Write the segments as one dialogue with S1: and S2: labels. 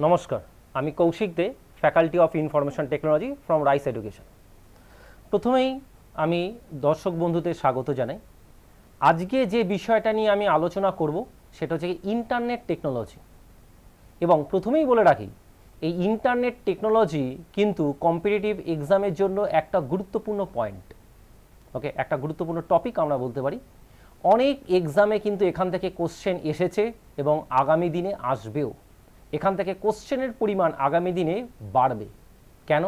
S1: নমস্কার, আমি Koushik Dey, faculty of information technology from Rice Education. প্রথমেই আমি দর্শক বন্ধুদের স্বাগত জানাই। আজকে যে বিষয়টা নিয়ে আমি আলোচনা করব সেটা হচ্ছে ইন্টারনেট টেকনোলজি। এবং প্রথমেই বলে রাখি, এই ইন্টারনেট টেকনোলজি কিন্তু কম্পিটিটিভ এক্সামের জন্য একটা গুরুত্বপূর্ণ পয়েন্ট। ওকে, একটা গুরুত্বপূর্ণ টপিক আমরা বলতে পারি। অনেক এক্সামে কিন্তু এখান থেকে কোশ্চেন এসেছে এবং আগামী দিনে আসবেও। এখান থেকে কোশ্চেনের পরিমাণ আগামী দিনে বাড়বে। কেন?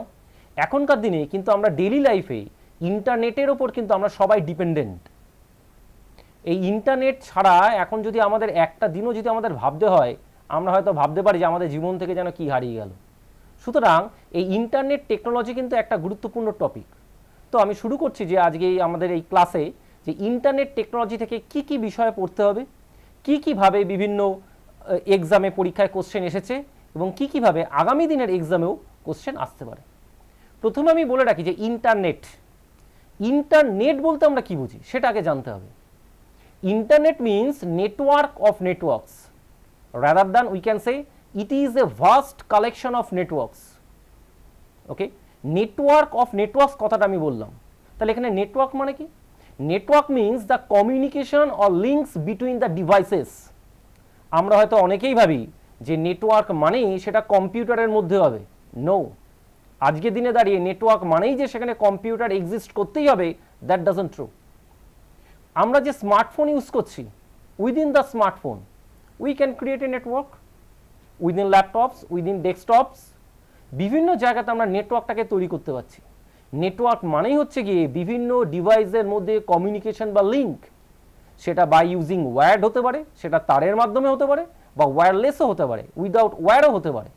S1: এখনকার দিনে কিন্তু আমরা ডেইলি লাইফে ইন্টারনেটের ওপর কিন্তু আমরা সবাই ডিপেন্ডেন্ট। এই ইন্টারনেট ছাড়া এখন যদি আমাদের একটা দিনও যদি আমাদের ভাবতে হয়, আমরা হয়তো ভাবতে পারি যে আমাদের জীবন থেকে যেন কি হারিয়ে গেল। সুতরাং এই ইন্টারনেট টেকনোলজি কিন্তু একটা গুরুত্বপূর্ণ টপিক। তো আমি শুরু করছি যে আজকে আমাদের এই ক্লাসে যে ইন্টারনেট টেকনোলজি থেকে কি কি বিষয় পড়তে হবে, কীভাবে বিভিন্ন এক্সামে পরীক্ষায় কোশ্চেন এসেছে এবং কীভাবে আগামী দিনের এক্সামেও কোশ্চেন আসতে পারে। প্রথমে আমি বলে রাখি যে ইন্টারনেট বলতে আমরা কি বুঝি সেটা আগে জানতে হবে। Internet means network of networks, rather than we can say it is a vast collection of networks. Okay, network of networks কথাটা আমি বললাম, তাহলে এখানে নেটওয়ার্ক মানে কি? Network means the communication or links between the devices. আমরা হয়তো অনেকেই ভাবি যে নেটওয়ার্ক মানেই সেটা কম্পিউটারের মধ্যে হবে। নো, আজকের দিনে দাঁড়িয়ে নেটওয়ার্ক মানেই যে সেখানে কম্পিউটার এক্সিস্ট করতেই হবে, দ্যাট ডাজন্ট ট্রু। আমরা যে স্মার্টফোন ইউজ করছি, within the smartphone we can create a network, within laptops, within desktops, বিভিন্ন জায়গাতে আমরা নেটওয়ার্কটাকে তৈরি করতে পারছি। নেটওয়ার্ক মানেই হচ্ছে গিয়ে বিভিন্ন ডিভাইসের মধ্যে কমিউনিকেশন বা লিঙ্ক, সেটা বাই ইউজিং ওয়্যার্ড হতে পারে, সেটা তারের মাধ্যমে হতে পারে, বা ওয়্যারলেসও হতে পারে, উইদাউট ওয়্যারও হতে পারে।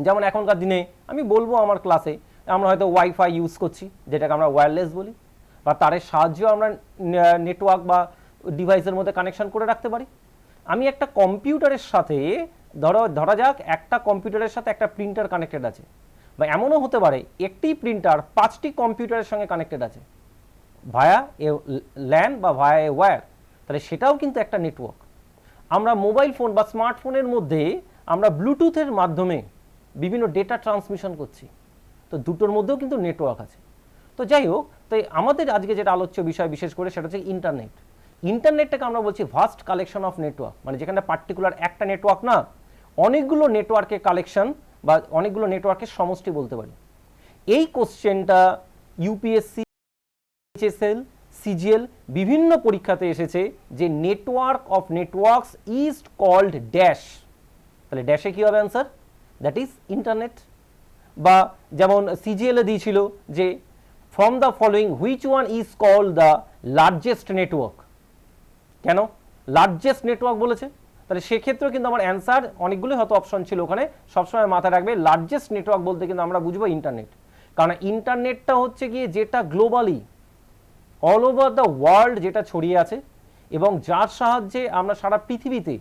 S1: যেমন এখনকার দিনে আমি বলবো আমার ক্লাসে আমরা হয়তো ওয়াইফাই ইউজ করছি, যেটাকে আমরা ওয়্যারলেস বলি, বা তারের সাহায্যেও আমরা নেটওয়ার্ক বা ডিভাইসের মধ্যে কানেকশন করে রাখতে পারি। আমি একটা কম্পিউটারের সাথে ধরা যাক একটা কম্পিউটারের সাথে একটা প্রিন্টার কানেক্টেড আছে, বা এমনও হতে পারে একটি প্রিন্টার 5টি কম্পিউটারের সঙ্গে কানেক্টেড আছে ভায়া এ ল্যান বা ভায়া এ ওয়্যার, তাহলে সেটাও কিন্তু একটা নেটওয়ার্ক। আমরা মোবাইল ফোন বা স্মার্টফোনের মধ্যে আমরা ব্লুটুথের মাধ্যমে বিভিন্ন ডেটা ট্রান্সমিশন করছি, তো দুটোর মধ্যেও কিন্তু নেটওয়ার্ক আছে। তো যাই হোক, তো আমাদের আজকে যেটা আলোচ্য বিষয় বিশেষ করে সেটা হচ্ছে ইন্টারনেট। ইন্টারনেটটাকে আমরা বলছি ভাস্ট কালেকশন অফ নেটওয়ার্ক, মানে যেখানে পার্টিকুলার একটা নেটওয়ার্ক না, অনেকগুলো নেটওয়ার্কের কালেকশন বা অনেকগুলো নেটওয়ার্কের সমষ্টি বলতে পারি। এই কোশ্চেনটা ইউপিএসসি, এইচএসএল, সিজিএল বিভিন্ন পরীক্ষাতে এসেছে যে network of networks is called dash. তাহলে ড্যাশে কী হবে অ্যান্সার? That is internet. বা যেমন সিজিএলে দিয়েছিল যে from the following which one is called the largest network. কেন লার্জেস্ট নেটওয়ার্ক বলেছে? তাহলে সেক্ষেত্রেও কিন্তু আমার অ্যান্সার অনেকগুলো হয়তো অপশন ছিল, ওখানে সবসময় মাথায় রাখবে লার্জেস্ট নেটওয়ার্ক বলতে কিন্তু আমরা বুঝবো ইন্টারনেট। কারণ ইন্টারনেটটা হচ্ছে গিয়ে যেটা globally all over the world যেটা ছড়িয়ে আছে এবং যার সাহায্যে আমরা সারা পৃথিবীতে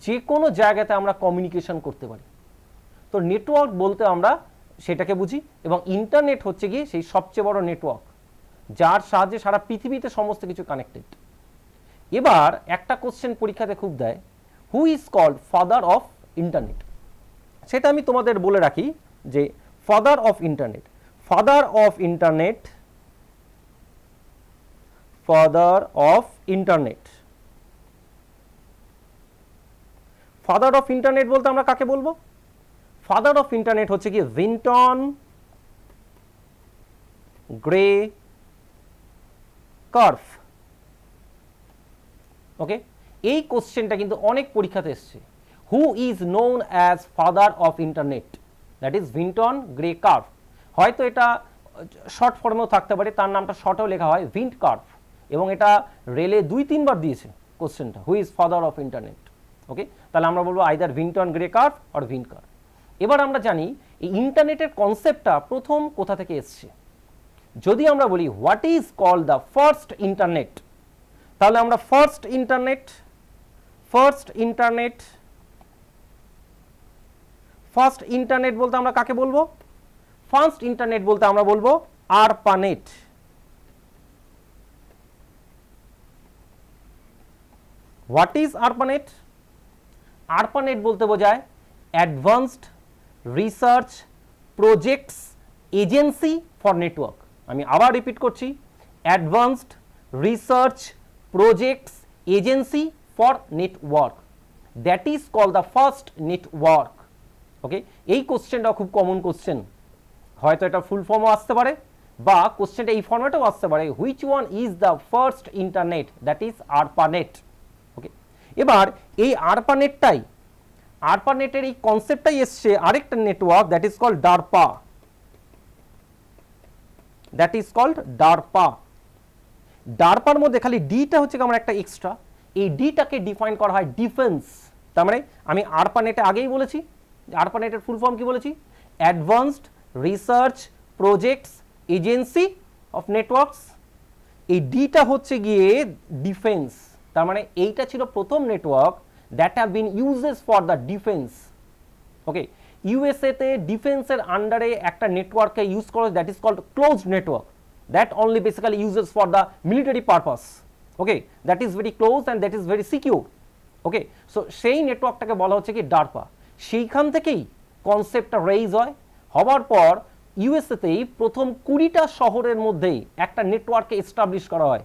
S1: যে কোনো জায়গাতে আমরা কমিউনিকেশন করতে পারি। তো নেটওয়ার্ক বলতে আমরা সেটাকে বুঝি, এবং ইন্টারনেট হচ্ছে গিয়ে সেই সবচেয়ে বড় নেটওয়ার্ক যার সাহায্যে সারা পৃথিবীতে সমস্ত কিছু কানেক্টেড। এবার একটা কোশ্চেন পরীক্ষাতে খুব দেয়, who is called father of internet. সেটা আমি তোমাদের বলে রাখি যে father of internet, father of internet, father of internet, father of internet বলতে আমরা কাকে বলবো? ফাদার অফ ইন্টারনেট হচ্ছে কি ভিন্টন গ্রে কার্ভ। ওকে, এই কোশ্চেনটা কিন্তু অনেক পরীক্ষাতে এসছে। Who is known as father of internet? That is Vinton Gray কার্ভ। হয়তো এটা শর্ট ফর্মেও থাকতে পারে, তার নামটা শর্টেও লেখা হয় ভিন্ট কার্ভ, এবং এটা রেলে 2-3 বার দিয়েছে কোশ্চেনটা, who is father of internet. ওকে, তাহলে আমরা বলবো either ভিন্টন Gray curve or ভিন্ট curve. এবার আমরা জানি এই ইন্টারনেটের কনসেপ্টটা প্রথম কোথা থেকে এসছে। যদি আমরা বলি what is called the first internet, তাহলে আমরা ফার্স্ট ইন্টারনেট বলতে আমরা কাকে বলবো? ফার্স্ট ইন্টারনেট বলতে আমরা বলবো ARPANET. What is ARPANET? ARPANET বলতে বোঝায় advanced research projects agency for network. আমি আবার রিপিট করছি, advanced research projects agency for network, that is call the first network. Okay, এই কোশ্চেনটা খুব কমন কোশ্চেন, হয়তো এটা ফুল ফর্মও আসতে পারে বা কোশ্চেনটা এই ফর্মেটেও আসতে পারে, which one is the first internet, that is ARPANET. Okay, এবার এই আরপানেটের এই কনসেপ্টটাই এসছে আরেকটা network, that is called DARPA, that is called DARPA. ডারপার মধ্যে খালি ডিটা হচ্ছে আমার একটা এক্সট্রা, এই ডিটাকে ডিফাইন করা হয় ডিফেন্স। তার মানে আমি আরপানেটে আগেই বলেছি, আরপানেটের ফুল ফর্ম কি বলেছি, advanced research projects agency of networks. এই ডিটা হচ্ছে গিয়ে ডিফেন্স, তার মানে এইটা ছিল প্রথম network that have been uses for the defence. Okay, ইউএসএতে ডিফেন্সের আন্ডারে একটা নেটওয়ার্ককে ইউজ করা, that is called closed network, that only basically uses for the military purpose. Okay, that is very close and that is very secure. Okay, so সেই নেটওয়ার্কটাকে বলা হচ্ছে কি ডারপা। সেইখান থেকেই কনসেপ্টটা রেইজ হয়, হওয়ার পর ইউএসএতেই প্রথম 20টা শহরের মধ্যেই একটা নেটওয়ার্ককে এস্টাবলিশ করা হয়,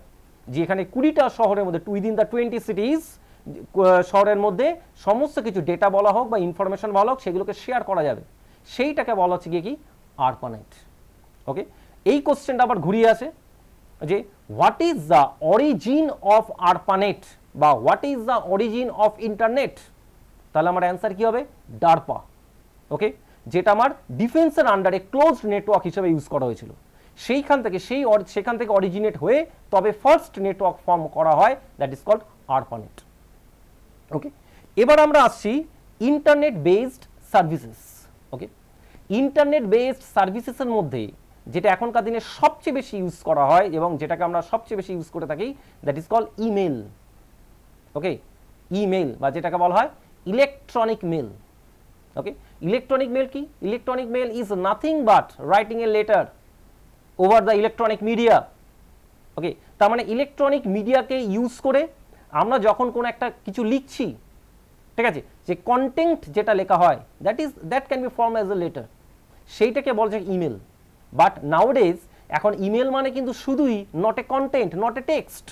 S1: যেখানে 20টা শহরের মধ্যে উইদিন দ্য 20 সিটিজ শহরের মধ্যে সমস্ত কিছু ডেটা বলা হোক বা ইনফরমেশন বলা হোক সেগুলোকে শেয়ার করা যাবে, সেইটাকে বলা হচ্ছে গিয়ে কি আরপানেট। ওকে, এই কোশ্চেনটা আবার ঘুরিয়ে আসে যে what is the origin of ARPANET বা what is the origin of internet, তাহলে আমার অ্যান্সার কি হবে ডারপা। ওকে, যেটা আমার ডিফেন্সের আন্ডারে ক্লোজড নেটওয়ার্ক হিসেবে ইউজ করা হয়েছিল, সেখান থেকে অরিজিনেট হয়ে তবে ফার্স্ট নেটওয়ার্ক ফর্ম করা হয়, that is called ARPANET. Okay, এবার আমরা আসছি ইন্টারনেট বেসড সার্ভিসেস। ওকে, ইন্টারনেট বেসড সার্ভিসেসের মধ্যে যেটা এখনকার দিনে সবচেয়ে বেশি ইউজ করা হয় এবং যেটাকে আমরা সবচেয়ে বেশি ইউজ করে থাকি, that is called email. Okay, email বা যেটাকে বলা হয় electronic mail. Okay, electronic mail কি? Electronic mail is nothing but writing a letter over the electronic media. Okay, তার মানে ইলেকট্রনিক মিডিয়াকে ইউজ করে আমরা যখন কোনো একটা কিছু লিখছি, ঠিক আছে, যে কন্টেন্ট যেটা লেখা হয় that can B form as a letter, সেইটাকে বলছে ইমেল। বাট নাউডেজ এখন ইমেল মানে কিন্তু শুধুই not a content, not a text.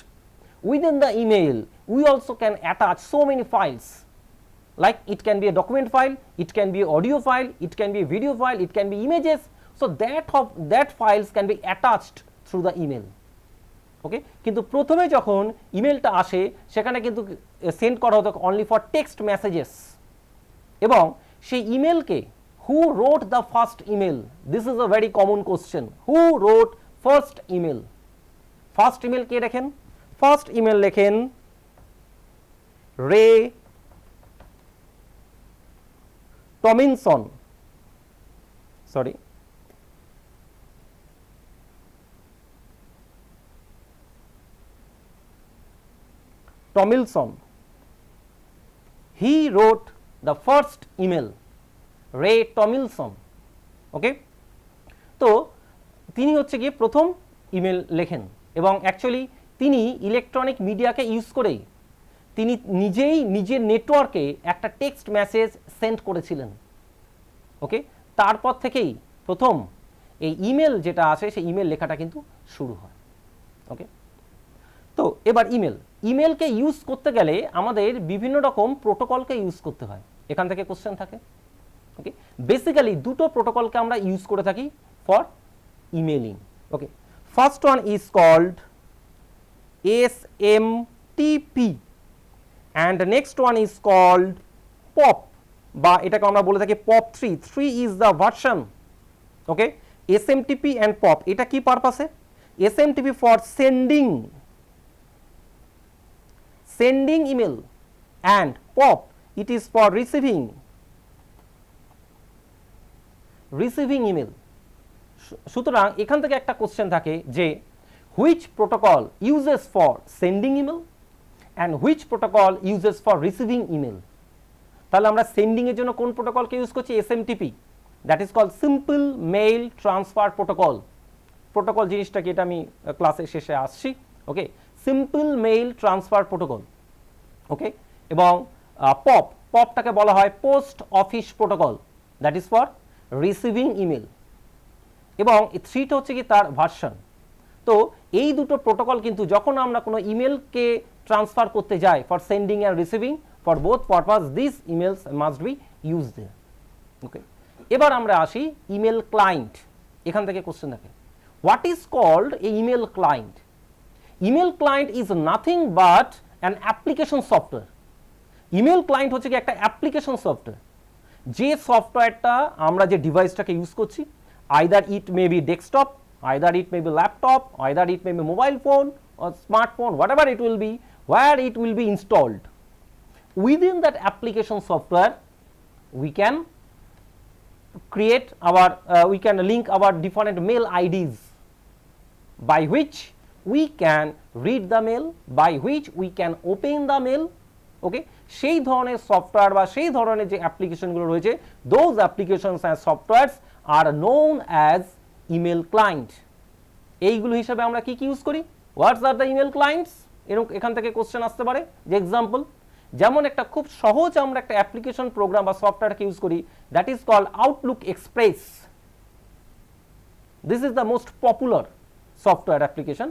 S1: Within the email we also can attach so many files, like it can be a document file, it can be audio file, it can be a video file, it can be images, so that files can be attached through the email. ওকে, কিন্তু প্রথমে যখন ইমেলটা আসে সেখানে কিন্তু send করা হতো only for text messages, এবং সেই ইমেলকে who wrote the first email, this is a very common question, who wrote first email? First email কে লেখেন? ফার্স্ট ইমেল লেখেন রে টমিনসন, Tomlinson. He wrote the first email, রে টমিলসন। ওকে, তো তিনি হচ্ছে গিয়ে প্রথম ইমেল লেখেন এবং অ্যাকচুয়ালি তিনি ইলেকট্রনিক মিডিয়াকে ইউজ করেই তিনি নিজেই নিজের নেটওয়ার্কে একটা টেক্সট মেসেজ সেন্ড করেছিলেন। ওকে, তারপর থেকেই প্রথম এই ইমেল যেটা আসে সেই ইমেল লেখাটা কিন্তু শুরু হয়। ওকে, তো এবার ইমেলকে ইউজ করতে গেলে আমাদের বিভিন্ন রকম প্রোটোকলকে ইউজ করতে হয়, এখান থেকে কোশ্চেন থাকে। ওকে, বেসিক্যালি দুটো প্রোটোকলকে আমরা ইউজ করে থাকি for emailing. Okay, first one is called SMTP and the next one is called POP, বা এটাকে আমরা বলে থাকি POP 3 is the version. Okay, SMTP and POP এটা কি পারপাসে? SMTP for sending email and POP it is for receiving email. সুতরাং এখান থেকে একটা কোশ্চেন থাকে যে which protocol uses for sending email and which protocol uses for receiving email? তাহলে আমরা সেন্ডিং এর জন্য কোন প্রোটোকলকে ইউজ করছি? SMTP, that is called simple mail transfer protocol জিনিসটা কি এটা আমি ক্লাসের শেষে আসছি। Okay, simple mail transfer protocol. Okay, এবং পপটাকে বলা হয় post office protocol, that is for receiving email, এবং 3টা হচ্ছে কি তার ভার্সন। তো এই দুটো প্রোটোকল কিন্তু যখন আমরা কোনো ইমেলকে ট্রান্সফার করতে যাই for sending and receiving, for both purpose this emails must be use there. Okay, এবার আমরা আসি ইমেল ক্লায়েন্ট। এখান থেকে কোশ্চেন থাকে, what is called a email client? Email client is nothing but an application software. Email client হচ্ছে কি একটা application software, যে সফটওয়্যারটা আমরা যে ডিভাইসটাকে ইউজ করছি, either it may be desktop, either it may be laptop, either it may be mobile phone or smartphone, whatever it will be, where it will be installed. Within that application software, we can create our, we can link our different mail IDs by which we can read the mail, by which we can open the mail. ওকে, সেই ধরনের software বা সেই ধরনের যে অ্যাপ্লিকেশনগুলো রয়েছে, those applications and softwares are known as email client. এইগুলো হিসাবে আমরা কি কি ইউজ করি? হোয়াটস আর দ্য ইমেল ক্লায়েন্টস? এরকম এখান থেকে কোশ্চেন আসতে পারে। যে এক্সাম্পল, যেমন একটা খুব সহজ আমরা একটা অ্যাপ্লিকেশন প্রোগ্রাম বা সফটওয়্যারকে ইউজ করি, that is called Outlook Express. This is the most popular software application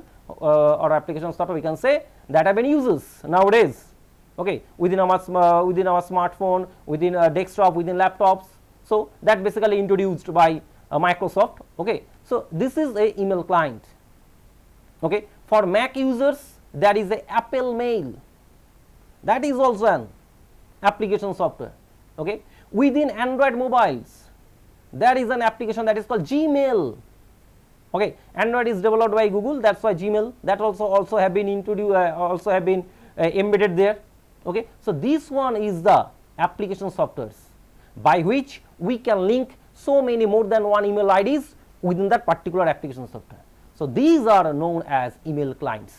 S1: or application software we can say that have been uses nowadays, okay, within our smartphone, within desktop, within laptops. So that basically introduced by Microsoft. Okay, so this is a email client. Okay, for Mac users there is a Apple Mail, that is also an application software. Okay, within Android mobiles there is an application that is called Gmail. Okay, Android is developed by Google, that's why Gmail, that also have been introduced, embedded there. Okay, so this one is the application softwares by which we can link so many more than one email IDs within that particular application software. So these are known as email clients.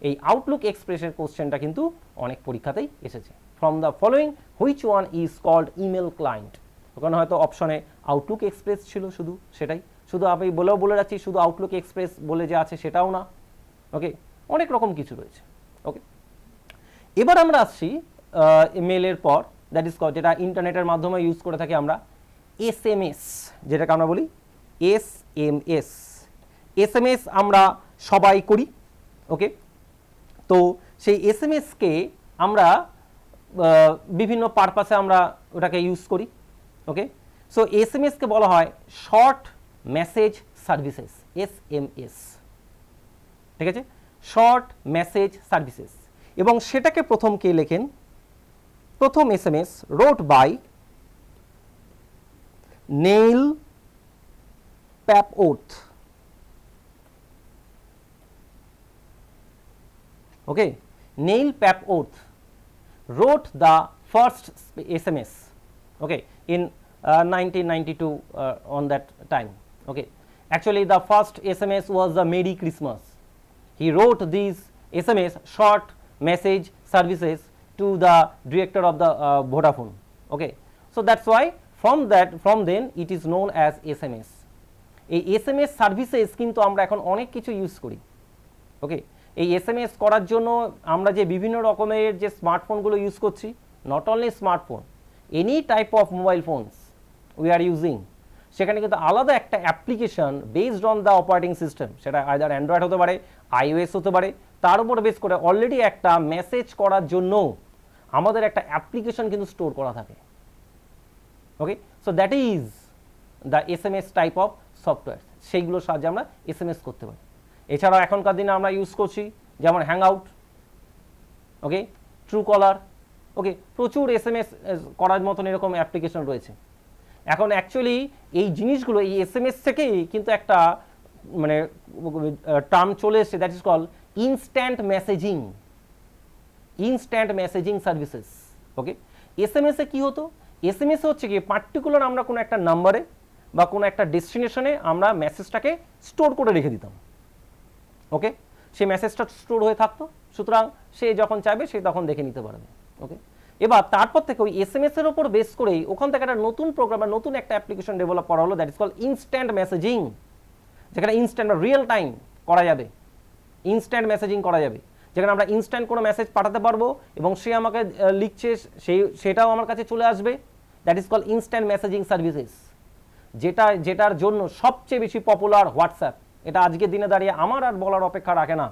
S1: এই Outlook এক্সপ্রেসের কোশ্চেনটা কিন্তু অনেক পরীক্ষাতেই এসেছে। From the following which one is called email client? ওখানে হয়তো অপশনে আউটলুক এক্সপ্রেস ছিল, শুধু সেটাই, শুধু আমি বলে যাচ্ছি শুধু আউটলুক এক্সপ্রেস বলে যে আছে সেটাও না। ওকে, অনেক রকম কিছু রয়েছে। ওকে, এবার আমরা আসছি মেলের পর, দ্যাট ইজ কল্ড, যেটা ইন্টারনেটের মাধ্যমে ইউজ করে থাকি আমরা, SMS, যেটাকে আমরা বলি SMS। SMS আমরা সবাই করি। ওকে, তো সেই SMS-কে আমরা বিভিন্ন পারপাসে আমরা ওটাকে ইউজ করি। ওকে, সো SMS-কে বলা হয় শর্ট মেসেজ সার্ভিসেস, SMS। ঠিক আছে, শর্ট মেসেজ সার্ভিসেস। এবং সেটাকে প্রথম কে লেখেন? প্রথম SMS wrote by Neil Papworth. Okay, Neil Papworth wrote the first SMS, okay, in 1992 on that time. Okay, actually the first SMS was the Merry Christmas. He wrote these SMS, short message services, to the director of the Vodafone. Okay, so that's why from then it is known as SMS. এই SMS services কিন্তু আমরা এখন অনেক কিছু use করি। ওকে, এই SMS করার জন্য আমরা যে বিভিন্ন রকমের যে স্মার্টফোনগুলো ইউজ করছি, not only smartphone, any type of mobile phones we are using, সেখানে কিন্তু আলাদা একটা application based on the operating system, সেটা আইদার অ্যান্ড্রয়েড হতে পারে, iOS হতে পারে, তার উপর বেস করে অলরেডি একটা মেসেজ করার জন্য আমাদের একটা অ্যাপ্লিকেশন কিন্তু স্টোর করা থাকে। Okay, so that is the SMS type of software, সেইগুলোর সাহায্যে আমরা SMS করতে পারি। এছাড়াও এখনকার দিনে আমরা ইউজ করছি যেমন হ্যাংআউট, ওকে, ট্রু কলার, ওকে, প্রচুর SMS করার মতন এরকম অ্যাপ্লিকেশন রয়েছে। এখন অ্যাকচুয়ালি এই জিনিসগুলো, এই SMS থেকেই কিন্তু একটা মানে টার্ম চলে এসছে, that is call instant messaging, instant messaging services. Okay, SMS-এ কী হতো? SMS হচ্ছে কি পার্টিকুলার আমরা কোনো একটা নাম্বারে বা কোনো একটা ডেস্টিনেশনে আমরা মেসেজটাকে স্টোর করে রেখে দিতাম। ওকে, সেই মেসেজটা স্টোর হয়ে থাকতো, সুতরাং সে যখন চাইবে সে তখন দেখে নিতে পারবে। ওকে, এবার তারপর থেকে ওই SMS-এর ওপর বেস করেই ওখান থেকে একটা নতুন প্রোগ্রাম, নতুন একটা অ্যাপ্লিকেশন ডেভেলপ করা হলো, that is call instant messaging, যেখানে ইনস্ট্যান্ট বা রিয়েল টাইম করা যাবে, ইনস্ট্যান্ট মেসেজিং করা যাবে। যেখানে আমরা ইনস্ট্যান্ট কোনো মেসেজ পাঠাতে পারবো এবং সে আমাকে লিখছে, সেটাও আমার কাছে চলে আসবে। That is call instant messaging services, যেটার জন্য সবচেয়ে বেশি পপুলার হোয়াটসঅ্যাপ। এটা আজকের দিনে দাঁড়িয়ে আমার আর বলার অপেক্ষা রাখে না।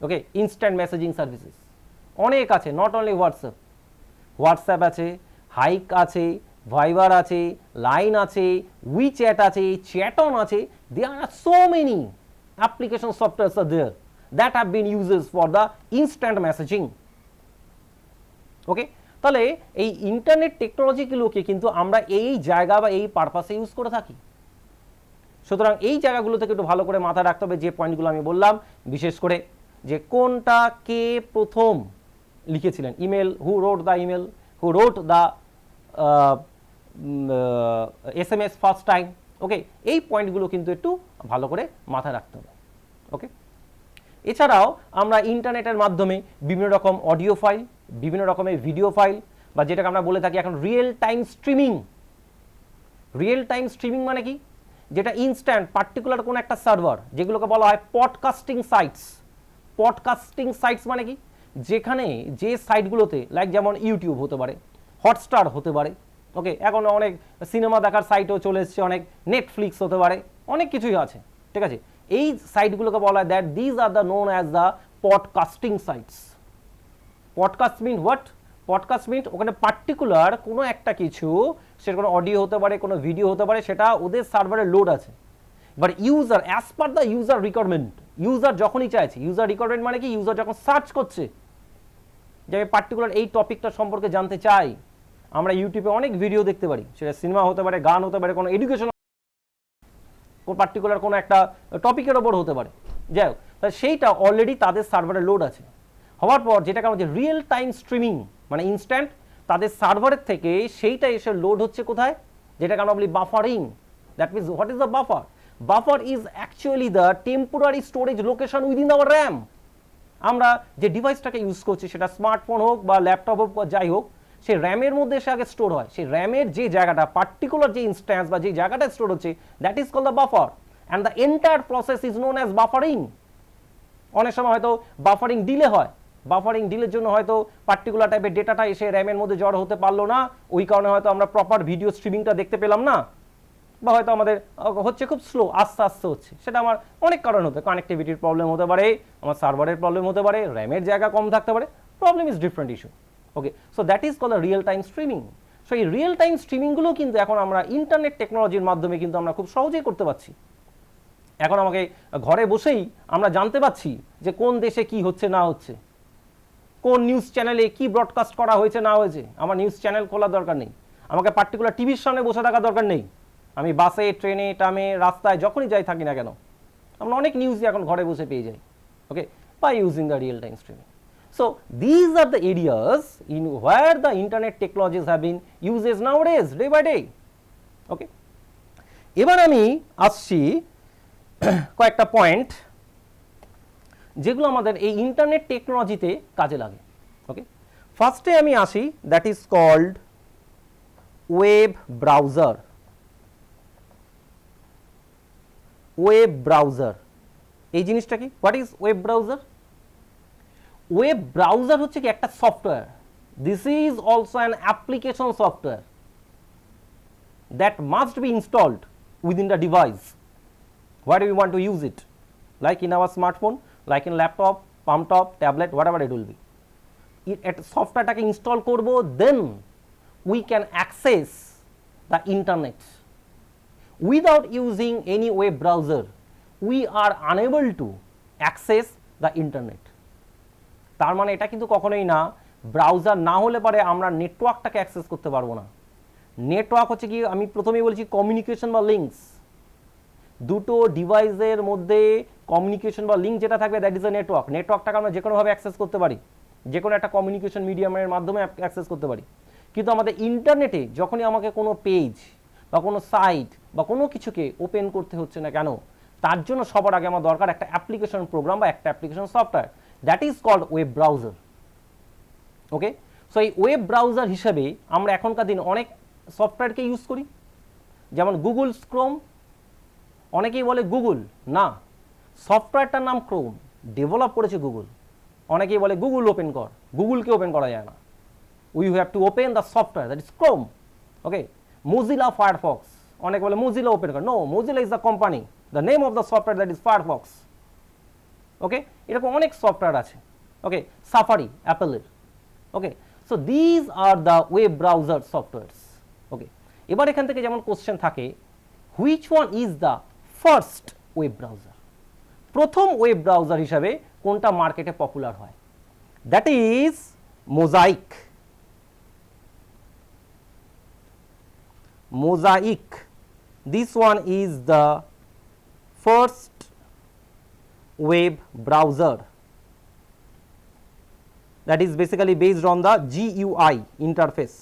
S1: ওকে, ইনস্ট্যান্ট মেসেজিং সার্ভিসেস অনেক আছে, নট অনলি হোয়াটসঅ্যাপ আছে, হাইক আছে, ভাইবার আছে, লাইন আছে, উইচ্যাট আছে, চ্যাটন আছে। There are so many application softwares are there that have been used for the instant messaging. ওকে, তাহলে এই ইন্টারনেট টেকনোলজিগুলোকে কিন্তু আমরা এই জায়গা বা এই পারপাসে ইউজ করে থাকি। সুতরাং এই জায়গাগুলো থেকে একটু ভালো করে মাথায় রাখতে হবে যে পয়েন্টগুলো আমি বললাম, বিশেষ করে যে কোনটা কে প্রথম লিখেছিলেন, email, who wrote the email, who wrote the SMS first time. Okay, এই পয়েন্টগুলো কিন্তু একটু ভালো করে মাথায় রাখতে হবে। ওকে, এছাড়াও আমরা ইন্টারনেটের মাধ্যমে বিভিন্ন রকম অডিও ফাইল, বিভিন্ন রকমের ভিডিও ফাইল, বা যেটাকে আমরা বলে থাকি এখন real time streaming. Real time streaming মানে কি? যেটা ইনস্ট্যান্ট পার্টিকুলার কোনো একটা সার্ভার, যেগুলোকে বলা হয় পডকাস্টিং সাইটস। পডকাস্টিং সাইটস মানে কি? যেখানে যে সাইটগুলোতে, লাইক যেমন ইউটিউব হতে পারে, হটস্টার হতে পারে, ওকে, এখন অনেক সিনেমা দেখার সাইটও চলে এসছে, অনেক নেটফ্লিক্স হতে পারে, অনেক কিছুই আছে, ঠিক আছে। এই সাইটগুলোকে বলা হয় that these are the known as the podcasting sites. Podcast mean what? Podcast mean ওখানে পার্টিকুলার কোনো একটা কিছু, সেটা কোনো অডিও হতে পারে, কোনো ভিডিও হতে পারে, সেটা ওদের সার্ভারে লোড আছে। But user, as per the user requirement, user যখনই চাইছে, ইউজার রিকোয়ারমেন্ট মানে কি? ইউজার যখন সার্চ করছে যে আমি পার্টিকুলার এই টপিকটা সম্পর্কে জানতে চাই, আমরা ইউটিউবে অনেক ভিডিও দেখতে পারি, সেটা সিনেমা হতে পারে, গান হতে পারে, কোনো এডুকেশন, পার্টিকুলার কোনো একটা টপিকের ওপর হতে পারে, যাই হোক, তাহলে সেইটা অলরেডি তাদের সার্ভারে লোড আছে। হওয়ার পর যেটাকে আমরা রিয়েল টাইম স্ট্রিমিং মানে ইনস্ট্যান্ট, তাদের সার্ভারের থেকে সেইটা এসে লোড হচ্ছে কোথায়? যেটাকে আমরা বলি buffering. That means what is the buffer? Buffer is actually the temporary storage location within hour RAM. আমরা যে ডিভাইসটাকে ইউজ করছি, সেটা স্মার্টফোন হোক বা ল্যাপটপ হোক বা যাই হোক, সেই র্যামের মধ্যে এসে আগে স্টোর হয়। সেই র্যামের যে জায়গাটা, পার্টিকুলার যে ইনস্ট্যান্স বা যে জায়গাটা স্টোর হচ্ছে, that is call the buffer, and the entire process is known as buffering. অনেক সময় হয়তো বাফারিং ডিলে হয়, বাফারিং ডিলের জন্য হয়তো পার্টিকুলার টাইপের ডেটাটা এসে র্যামের মধ্যে জড় হতে পারলো না, ওই কারণে হয়তো আমরা প্রপার ভিডিও স্ট্রিমিংটা দেখতে পেলাম না, বা হয়তো আমাদের হচ্ছে খুব স্লো, আস্তে আস্তে হচ্ছে। সেটা আমার অনেক কারণ হতে, কানেক্টিভিটির প্রবলেম হতে পারে, আমার সার্ভারের প্রবলেম হতে পারে, র্যামের জায়গা কম থাকতে পারে, problem is different issue. Okay, so that is call the real time streaming. So এই রিয়েল টাইম স্ট্রিমিংগুলো কিন্তু এখন আমরা ইন্টারনেট টেকনোলজির মাধ্যমে কিন্তু আমরা খুব সহজেই করতে পারছি। এখন আমাকে ঘরে বসেই আমরা জানতে পারছি যে কোন দেশে কি হচ্ছে না হচ্ছে, কোন নিউজ চ্যানেলে কি ব্রডকাস্ট করা হয়েছে না হয়েছে। আমার নিউজ চ্যানেল খোলার দরকার নেই, আমাকে পার্টিকুলার টিভির সামনে বসে থাকার দরকার নেই। আমি বাসে, ট্রেনে, ট্রামে, রাস্তায় যখনই যাই থাকি না কেন, আমরা অনেক নিউজই এখন ঘরে বসে পেয়ে যাই, okay, by using the real time streaming. So these are the areas in where the internet technologies have been used nowadays, day by day. Okay, এবার আমি আসছি কয়েকটা পয়েন্ট যেগুলো আমাদের এই ইন্টারনেট টেকনোলজিতে কাজে লাগে। ওকে, ফার্স্টে আমি আসি, that is called web browser. Web browser, এই জিনিসটা কি? What is web browser? Web browser হচ্ছে কি একটা software. This is also an application software that must be installed within the device where you want to use it, like in our smartphone, like in laptop, palmtop, tablet, whatever it will be. সফটওয়্যারটাকে install করব, then we can access the internet. Without using any web browser we are unable to access the internet. তার মানে এটা কিন্তু কখনোই না browser না হলে পরে আমরা নেটওয়ার্কটাকে অ্যাক্সেস করতে পারবো না। নেটওয়ার্ক হচ্ছে কি, আমি প্রথমেই বলছি, কমিউনিকেশন বা লিঙ্কস। দুটো ডিভাইসের মধ্যে কমিউনিকেশন বা লিঙ্ক যেটা থাকবে, দ্যাট ইজ এ নেটওয়ার্ক। নেটওয়ার্কটাকে আমরা যে কোনোভাবে অ্যাক্সেস করতে পারি, যে কোনো একটা কমিউনিকেশন মিডিয়ামের মাধ্যমে অ্যাক্সেস করতে পারি। কিন্তু আমাদের ইন্টারনেটে যখনই আমাকে কোনো পেজ বা কোনো সাইট বা কোনো কিছুকে ওপেন করতে হচ্ছে না কেন, তার জন্য সবার আগে আমার দরকার একটা অ্যাপ্লিকেশন প্রোগ্রাম বা একটা application software, that is called web browser. Okay, so এই ওয়েব ব্রাউজার হিসেবে আমরা এখনকার দিন অনেক সফটওয়্যারকে ইউজ করি, যেমন গুগল ক্রোম। অনেকেই বলে গুগল, না, সফটওয়্যারটার নাম ক্রোম, ডেভেলপ করেছে গুগল। অনেকেই বলে গুগল ওপেন কর, গুগলকে ওপেন করা যায় না, we have to open the software that is Chrome. Okay, Mozilla Firefox, অনেকে বলে মোজিলা ওপেন কর, no, Mozilla is the company, the name of the software that is Firefox. Okay, এরকম অনেক software আছে। ওকে, সাফারি অ্যাপেলের। Okay, so these are the web browser softwares. Okay, এবার এখান থেকে যেমন কোশ্চেন থাকে, which one is the first web browser, প্রথম ওয়েব ব্রাউজার হিসাবে কোনটা মার্কেটে পপুলার হয়? That is mosaic. Mosaic, this one is the first web browser that is basically based on the GUI interface,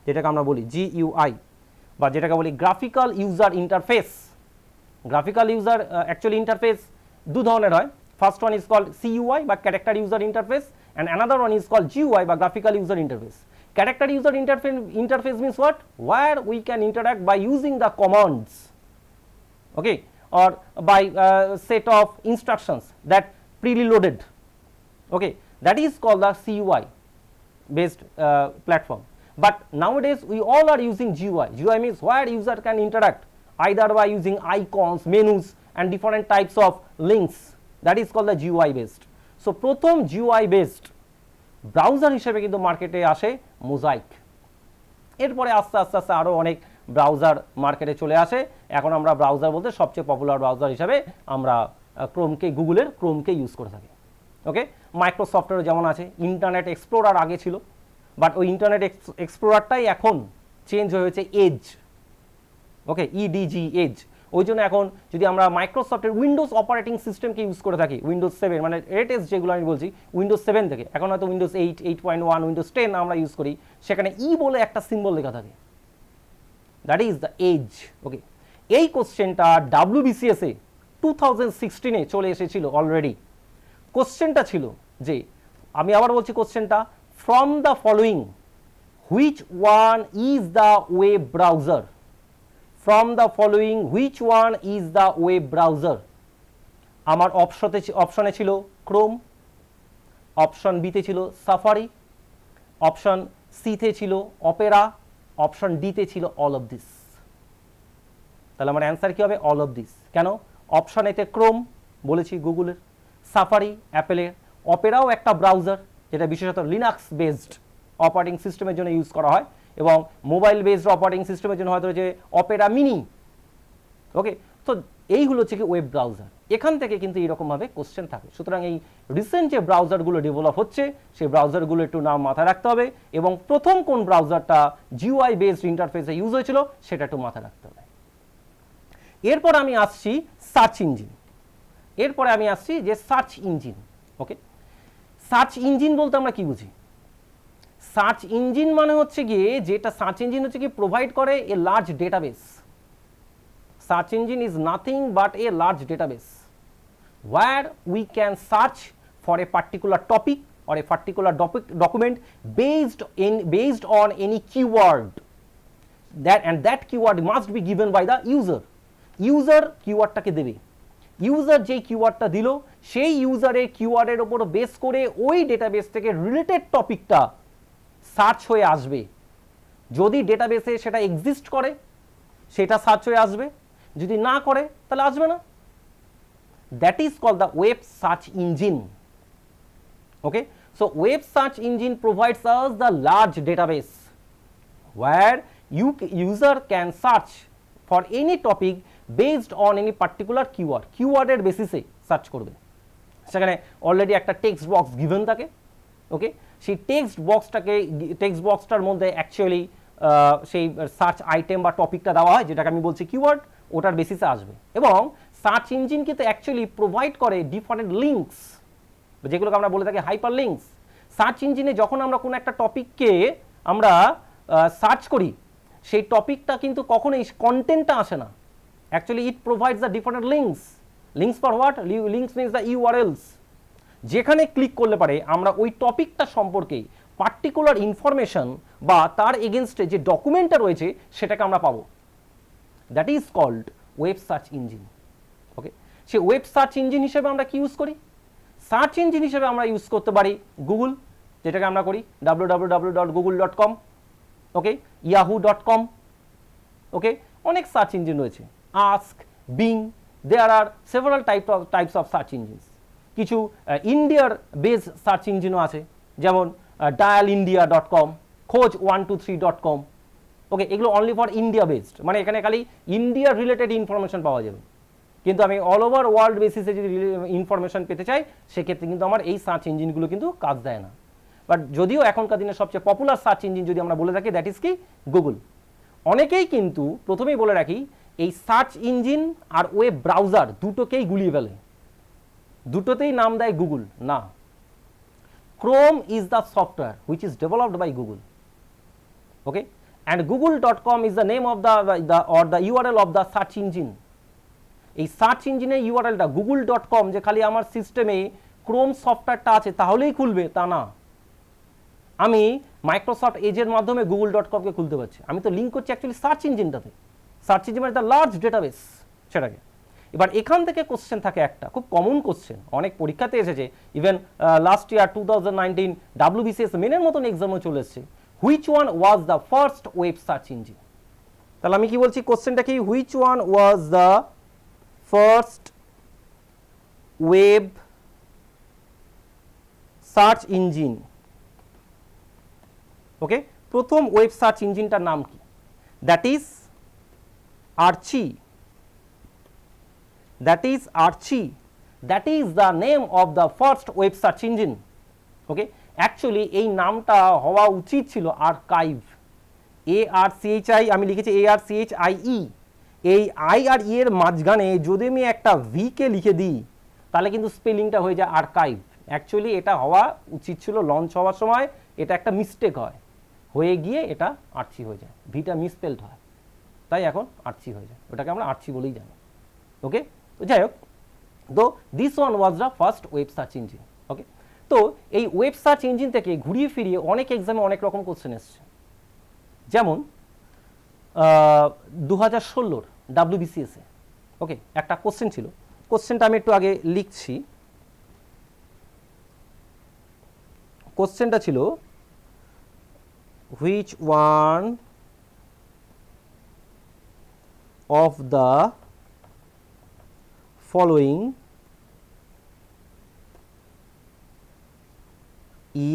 S1: যেটাকে আমরা বলি GUI বা যেটাকে বলি graphical user interface. Graphical user actually interface দু ধরনের হয়, first one is called CUI বা character user interface and another one is called GUI বা graphical user interface. Character user interface means what? Where we can interact by using the commands, okay, or by set of instructions that preloaded, okay, that is called the CUI based platform. But nowadays we all are using GUI. GUI means where user can interact either by using icons, menus and different types of links, that is called the GUI based. So প্রথম GUI based browser হিসেবে কিন্তু মার্কেটে আসে mosaic. এরপরে আস্তে আস্তে আস্তে আরও অনেক ব্রাউজার মার্কেটে চলে আসে। এখন আমরা ব্রাউজার বলতে সবচেয়ে পপুলার ব্রাউজার হিসাবে আমরা ক্রোমকে, গুগলের ক্রোমকে ইউজ করে থাকি। ওকে, মাইক্রোসফটেরও যেমন আছে, ইন্টারনেট এক্সপ্লোরার আগে ছিল, বাট ওই ইন্টারনেট এক্সপ্লোরারটাই এখন চেঞ্জ হয়েছে এজ। ওকে, EDG, এজ। ওই জন্য এখন যদি আমরা মাইক্রোসফটের উইন্ডোজ অপারেটিং সিস্টেমকে ইউজ করে থাকি, উইন্ডোজ 7 মানে লেটেস্ট যেগুলো আমি বলছি উইন্ডোজ 7 থেকে, এখন হয়তো উইন্ডোজ 8, 8.1, উইন্ডোজ 10 আমরা ইউজ করি, সেখানে বলে একটা সিম্বল লেখা থাকে, দ্যাট ইজ দ্য এজ। ওকে, এই কোশ্চেনটা WBCS 2016 চলে এসেছিল অলরেডি। কোশ্চেনটা ছিল যে, আমি আবার বলছি কোশ্চেনটা, from the following which one is the web browser, from the following which one is the web browser. আমার অপশনে ছিল ক্রোম, অপশন বিতে ছিল সাফারি, অপশন সিতে ছিল অপেরা, অপশন ডিতে ছিল অল অফ দিস। তাহলে আমার অ্যান্সার কি হবে? All of this. কেন? অপশন এতে ক্রোম বলেছি গুগলের, সাফারি অ্যাপেলের, অপেরাও একটা ব্রাউজার যেটা বিশেষত লিনাক্স বেসড অপারেটিং সিস্টেমের জন্য ইউজ করা হয়, এবং মোবাইল বেসড অপারেটিং সিস্টেমের জন্য হয়তো যে অপেরা মিনি। ওকে, তো এইগুলো হচ্ছে কি ওয়েব ব্রাউজার। এখান থেকে কিন্তু এইরকমভাবে কোশ্চেন থাকে। সুতরাং এই রিসেন্ট যে ব্রাউজারগুলো ডেভেলপ হচ্ছে সেই ব্রাউজারগুলো একটু নাম মাথায় রাখতে হবে, এবং প্রথম কোন ব্রাউজারটা GUI বেসড ইন্টারফেসে ইউজ হয়েছিল সেটা একটু মাথায় রাখতে হবে। এরপর আমি আসছি সার্চ ইঞ্জিন। এরপরে আমি আসছি যে সার্চ ইঞ্জিন। ওকে, সার্চ ইঞ্জিন বলতে আমরা কি বুঝি? সার্চ ইঞ্জিন মানে হচ্ছে গিয়ে, যেটা সার্চ ইঞ্জিন হচ্ছে কি প্রোভাইড করে a large database. Search engine is nothing but a large database where we can search for a particular topic or a particular document based on any keyword, that keyword must be given by the user. User keywordটাকে দেবে, user যে কিওয়ার্ডটা দিল সেই ইউজারের কিওয়ার্ডের উপর base করে ওই database থেকে related টপিকটা search হয়ে আসবে। যদি ডেটাবেসে সেটা এক্সিস্ট করে সেটা সার্চ হয়ে আসবে, যদি না করে তাহলে আসবে না। That is called the web search engine. Okay, so web search engine provides us the large database where user can search for any topic based on any particular keyword, কিওয়ার্ডের বেসিসে সার্চ করবে। সেখানে অলরেডি একটা text box given থাকে। ওকে, সেই text বক্সটার মধ্যে actually সেই search item বা টপিকটা দেওয়া হয়, যেটাকে আমি বলছি কিওয়ার্ড, ওটার বেসিসে আসবে। এবং সার্চ ইঞ্জিন কিন্তু অ্যাকচুয়ালি প্রোভাইড করে ডিফারেন্ট লিঙ্কস, যেগুলোকে আমরা বলে থাকি হাইপার লিঙ্কস। সার্চ ইঞ্জিনে যখন আমরা কোনো একটা টপিককে আমরা সার্চ করি, সেই টপিকটা কিন্তু কখনোই কন্টেন্টটা আসে না। Actually it provides the different links. Links for what? Links means the URLs, যেখানে ক্লিক করলে পারে আমরা ওই টপিকটা সম্পর্কে পার্টিকুলার ইনফরমেশন বা তার এগেনস্টে যে ডকুমেন্টটা রয়েছে সেটাকে আমরা পাবো। That is called web search engine. Okay, সে ওয়েব সার্চ ইঞ্জিন হিসেবে আমরা কি ইউজ করি? সার্চ ইঞ্জিন হিসেবে আমরা ইউজ করতে পারি গুগল, যেটাকে আমরা করি www.google.com, ওকে, yahoo.com, ওকে, অনেক সার্চ ইঞ্জিন রয়েছে, Ask, Bing, there are several types of search engines. কিছু ইন্ডিয়ার বেস সার্চ ইঞ্জিনও আছে, যেমন dialindia.com, khoj123.com, ওকে, এগুলো অনলি ফর ইন্ডিয়া বেসড, মানে এখানে খালি ইন্ডিয়া রিলেটেড ইনফরমেশন পাওয়া যাবে। কিন্তু আমি অল ওভার ওয়ার্ল্ড বেসিসে যদি ইনফরমেশন পেতে চাই, সেক্ষেত্রে কিন্তু আমার এই সার্চ ইঞ্জিনগুলো কিন্তু কাজ দেয় না। বাট যদিও এখনকার দিনে সবচেয়ে পপুলার সার্চ ইঞ্জিন যদি আমরা বলে থাকি, দ্যাট ইজ কি গুগল। অনেকেই কিন্তু প্রথমেই বলে রাখি, এই সার্চ ইঞ্জিন আর ওয়েব ব্রাউজার দুটোকেই গুলিয়ে ফেলে, দুটোতেই নাম দেয় গুগল। না, Chrome is the software which is developed by Google, okay, and google.com is the name of the URL of the search engine. এই সার্চ ইঞ্জিনের ইউআরএলটা google.com, যে খালি আমার সিস্টেমে ক্রোম সফটওয়্যারটা আছে তাহলেই খুলবে তা না। আমি মাইক্রোসফট এজের মাধ্যমে google.com-কে খুলতে পারছি, আমি তো লিঙ্ক করছি অ্যাকচুয়ালি সার্চ ইঞ্জিনটাতে। সার্চ ইঞ্জিন মানে দ্য লার্জ ডেটাবেস, সেটাকে। এবার এখান থেকে কোশ্চেন থাকে একটা খুব কমন কোশ্চেন, অনেক পরীক্ষাতে এসেছে, ইভেন লাস্ট ইয়ার 2019 WBCS মেনের মতন এক্সামও চলে এসেছে, which one was the first web search engine. তাহলে আমি কি বলছি, কোশ্চেনটা কি, which one was the first web search engine, okay, প্রথম ওয়েব সার্চ ইঞ্জিনটার নাম কি? That is Archie, that is Archie, that is the name of the first web search engine, okay. Actually এই নামটা হওয়া উচিত ছিল আর্কাইভ, ARCHI, আমি লিখেছি ARCHIE, এই আই আর ই এর মাঝখানে যদি আমি একটা ভি কে লিখে দিই, তাহলে কিন্তু স্পেলিংটা হয়ে যায় আর্কাইভ। অ্যাকচুয়ালি এটা হওয়া উচিত ছিল লঞ্চ হওয়ার সময়, এটা একটা মিস্টেক হয়, হয়ে গিয়ে এটা আর্চি হয়ে যায়, ভিটা মিসস্পেলড হয়, তাই এখন আর্চি হয়ে যায়, ওটাকে আমরা আর্চি বলেই জানি, ওকে। তো যাই হোক, তো this one was the first web search engine, okay. তো এই ওয়েব সার্চ ইঞ্জিন থেকে ঘুরিয়ে ফিরিয়ে অনেক এক্সামে অনেক রকম কোশ্চেন এসছে, যেমন 2016 WBCS এ, ওকে, একটা কোশ্চেন ছিল, কোশ্চেনটা আমি একটু আগে লিখছি। কোশ্চেনটা ছিল, which one of the following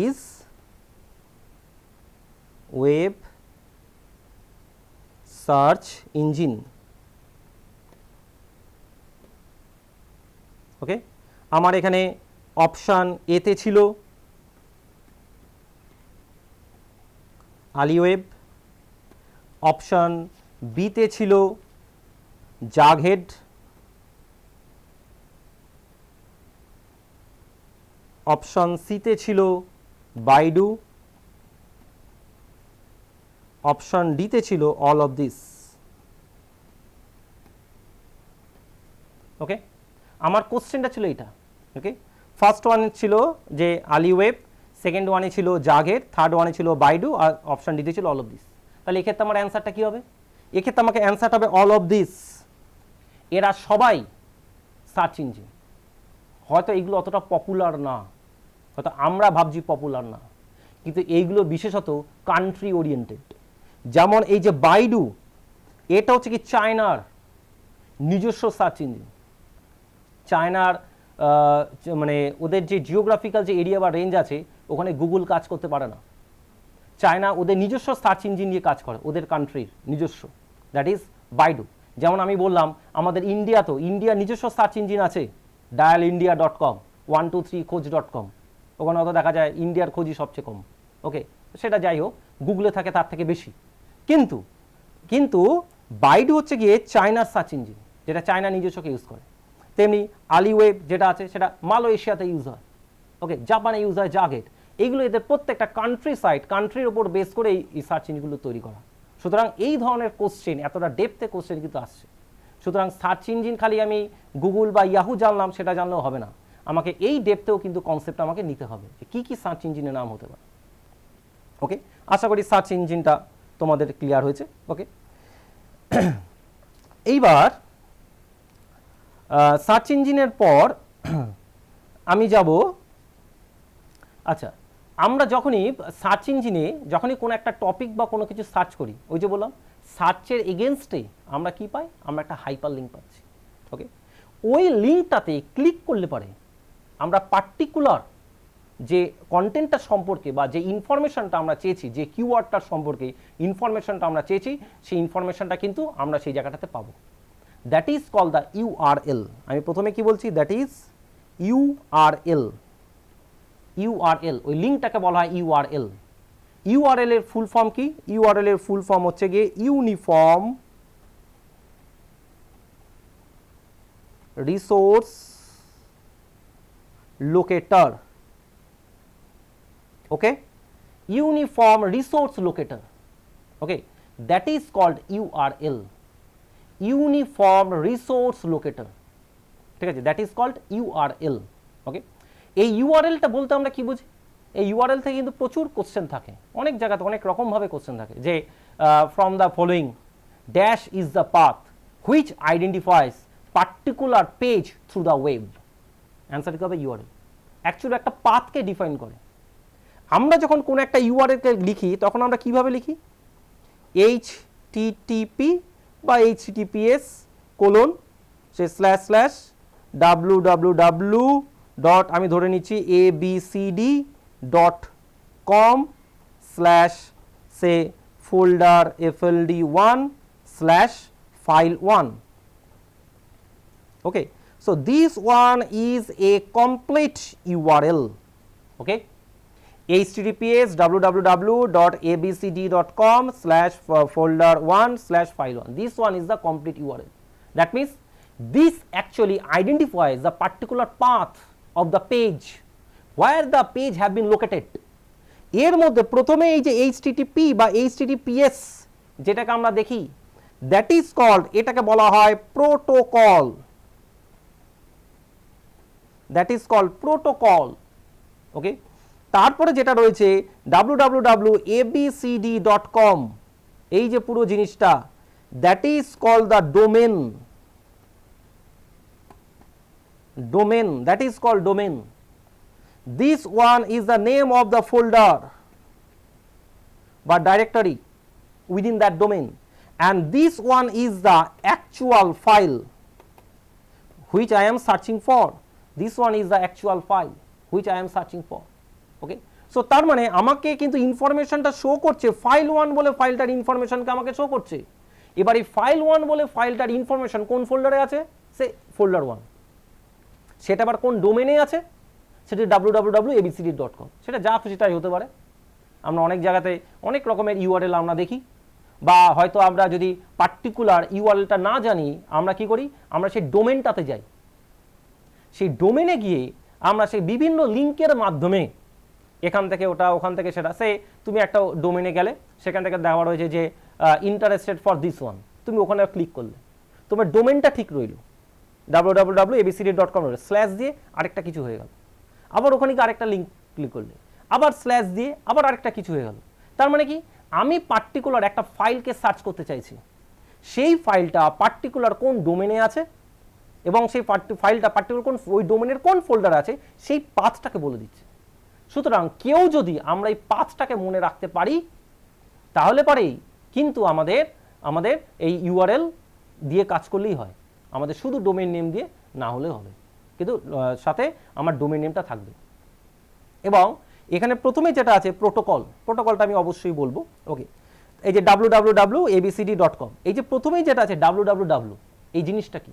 S1: is web search engine, okay. আমার এখানে অপশান এতে ছিল আলিওয়েব, অপশান বিতে ছিল জাগহেড, অপশান সিতে ছিল বাইডু, অপশান ডিতে ছিল অল অফ দিস, ওকে। আমার কোশ্চেনটা ছিল এটা, ওকে। ফার্স্ট ওয়ানে ছিল যে আলিওয়েব, সেকেন্ড ওয়ানে ছিল জাগের, থার্ড ওয়ানে ছিল বাইডু, আর অপশান ডিতে ছিল অল অফ দিস। তাহলে এক্ষেত্রে আমার অ্যান্সারটা কী হবে? এক্ষেত্রে আমাকে অ্যান্সারটা হবে অল অফ দিস। এরা সবাই সার্চ ইঞ্জিন, হয়তো এইগুলো অতটা পপুলার না, হয়তো আমরা ভাবছি পপুলার না, কিন্তু এইগুলো বিশেষত কান্ট্রি ওরিয়েন্টেড। যেমন এই যে বাইডু, এটা হচ্ছে কি চায়নার নিজস্ব সার্চ ইঞ্জিন। চায়নার মানে ওদের যে জিওগ্রাফিক্যাল যে এরিয়া বা রেঞ্জ আছে, ওখানে গুগল কাজ করতে পারে না। চায়না ওদের নিজস্ব সার্চ ইঞ্জিন নিয়ে কাজ করে, ওদের কান্ট্রির নিজস্ব, দ্যাট ইজ বাইডু। যেমন আমি বললাম, আমাদের ইন্ডিয়াতেও ইন্ডিয়ার নিজস্ব সার্চ ইঞ্জিন আছে, dialindia.com, 123khoj.com, ওখানে অত দেখা যায় ইন্ডিয়ার খোঁজই সবচেয়ে কম, ওকে। সেটা যাই হোক, গুগলে থাকে তার থেকে বেশি। কিন্তু কিন্তু বাইডু হচ্ছে গিয়ে চায়নার সার্চ ইঞ্জিন, যেটা চায়না নিজস্বকে ইউজ করে। তেমনি আলিওয়েব যেটা আছে, সেটা মালয়েশিয়াতে ইউজ হয়, ওকে, জাপানে ইউজ হয় জাগেট। এইগুলো এদের প্রত্যেকটা কান্ট্রি সাইট, কান্ট্রির ওপর বেস করে এই সার্চ ইঞ্জিনগুলো তৈরি করা। সুতরাং এই ধরনের কোশ্চেন, এতটা ডেপথে কোশ্চেন কিন্তু আসছে। সুতরাং সার্চ ইঞ্জিন খালি আমি গুগল বা ইয়াহু জানলাম সেটা জানলেও হবে না, আমাকে এই ডেপথেও কিন্তু কনসেপ্ট আমাকে নিতে হবে যে কী কী সার্চ ইঞ্জিনের নাম হতে পারে, ওকে। আশা করি সার্চ ইঞ্জিনটা তোমাদের ক্লিয়ার হয়েছে, ওকে। এইবার সার্চ ইঞ্জিনের পর আমি যাব, আচ্ছা আমরা যখনই সার্চ ইঞ্জিনে যখনই কোনো একটা টপিক বা কোনো কিছু সার্চ করি, ওই যে বললাম সার্চের এগেনস্টে আমরা কি পাই, আমরা একটা হাইপার লিঙ্ক পাচ্ছি। ওকে, ওই লিঙ্কটাতে ক্লিক করলে পারে আমরা পার্টিকুলার যে কন্টেন্টটা সম্পর্কে বা যে ইনফরমেশনটা আমরা চেয়েছি, যে কিওয়ার্ডটার সম্পর্কে ইনফরমেশনটা আমরা চেয়েছি, সেই ইনফরমেশনটা কিন্তু আমরা সেই জায়গাটাতে পাবো। That is call the URL. আমি প্রথমে কি বলছি, দ্যাট ইজ ইউআরএল। ইউআরএল, ওই লিঙ্কটাকে বলা হয় ইউআরএল। ইউআরএল এর ফুল ফর্ম কি? ইউআরএল এর ফুল ফর্ম হচ্ছে গিয়ে uniform resource locator. Okay, uniform resource locator. Okay, that is called URL, uniform resource locator. ঠিক আছে, that is called URL. Okay, এই ইউআরএলটা বলতে আমরা কি বুঝি? এই ইউআরএল থেকে কিন্তু প্রচুর কোশ্চেন থাকে, অনেক জায়গাতে অনেক রকমভাবে কোশ্চেন থাকে, যে from the following dash is the path which identifies particular page through the web. Answer কি হবে? ইউআরএল। অ্যাকচুয়ালি একটা পাথকে ডিফাইন করে। আমরা যখন কোনো একটা ইউআরএলকে লিখি তখন আমরা কিভাবে লিখি? HTTP বা HTTPS colon say slash slash www dot আমি ধরে নিচ্ছি abcd.com slash say folder fld1 slash file1. Okay, so this one is a complete URL. Okay, https www.abcd.com slash folder1 slash file1. This one is the complete URL. That means this actually identifies the particular path of the page where the page have been located. এর মধ্যে প্রথমে এই যে http বা https যেটাকে আমরা দেখি, that is called, এটাকে বলা হয় protocol. that is called protocol. ওকে, তারপরে যেটা রয়েছে www.abcd.com, এই যে পুরো জিনিসটা, that is called the domain. domain, that is called domain. This one is the name of the folder বা directory within that domain, and this one is the actual file which I am searching for. This one is the actual file which I am searching for. Okay, so তার মানে আমাকে কিন্তু ইনফরমেশনটা show করছে, file 1 বলে ফাইলটার ইনফরমেশনকে আমাকে show করছে। এবার এই ফাইল 1 বলে ফাইলটার ইনফরমেশন কোন ফোল্ডারে আছে? সে ফোল্ডার 1। সেটা আবার কোন ডোমেনে আছে? সেটা www.abcd.com। সেটা যা খুশি তাই হতে পারে। আমরা অনেক জায়গাতে অনেক রকমের ইউআরএল আমরা দেখি, বা হয়তো আমরা যদি পার্টিকুলার ইউআরএলটা না জানি আমরা কি করি, আমরা সেই ডোমেনটাতে যাই। সেই ডোমেনে গিয়ে আমরা সেই বিভিন্ন লিঙ্কের মাধ্যমে এখান থেকে ওটা, ওখান থেকে সেটা, সে তুমি একটা ডোমেনে গেলে সেখান থেকে দেওয়া রয়েছে যে ইন্টারেস্টেড ফর দিস ওয়ান, তুমি ওখানে ক্লিক করলে তোমার ডোমেনটা ঠিক রইল, www.abcd.com স্ল্যাশ দিয়ে আরেকটা কিছু হয়ে গেল। আবার ওখানে আরেকটা লিঙ্ক ক্লিক করলে আবার স্ল্যাশ দিয়ে আবার আরেকটা কিছু হয়ে গেল। তার মানে কি, আমি পার্টিকুলার একটা ফাইলকে সার্চ করতে চাইছি, সেই ফাইলটা পার্টিকুলার কোন ডোমেনে আছে এবং সেই ফাইলটা পার্টিকুলার কোন ওই ডোমেনের কোন ফোল্ডার আছে সেই পাথটাকে বলে দিচ্ছে। সুতরাং কেউ যদি আমরা এই পাথটাকে মনে রাখতে পারি তাহলে পরেই কিন্তু আমাদের এই ইউআরএল দিয়ে কাজ করলেই হয়, আমাদের শুধু ডোমেইন নেম দিয়ে না হলে হবে, কিন্তু সাথে আমার ডোমেইন নেমটা থাকবে। এবং এখানে প্রথমে যেটা আছে প্রোটোকল, প্রোটোকলটা আমি অবশ্যই বলবো। ওকে, এই যে www.abcd.com, এই যে প্রথমেই যেটা আছে www, এই জিনিসটা কি?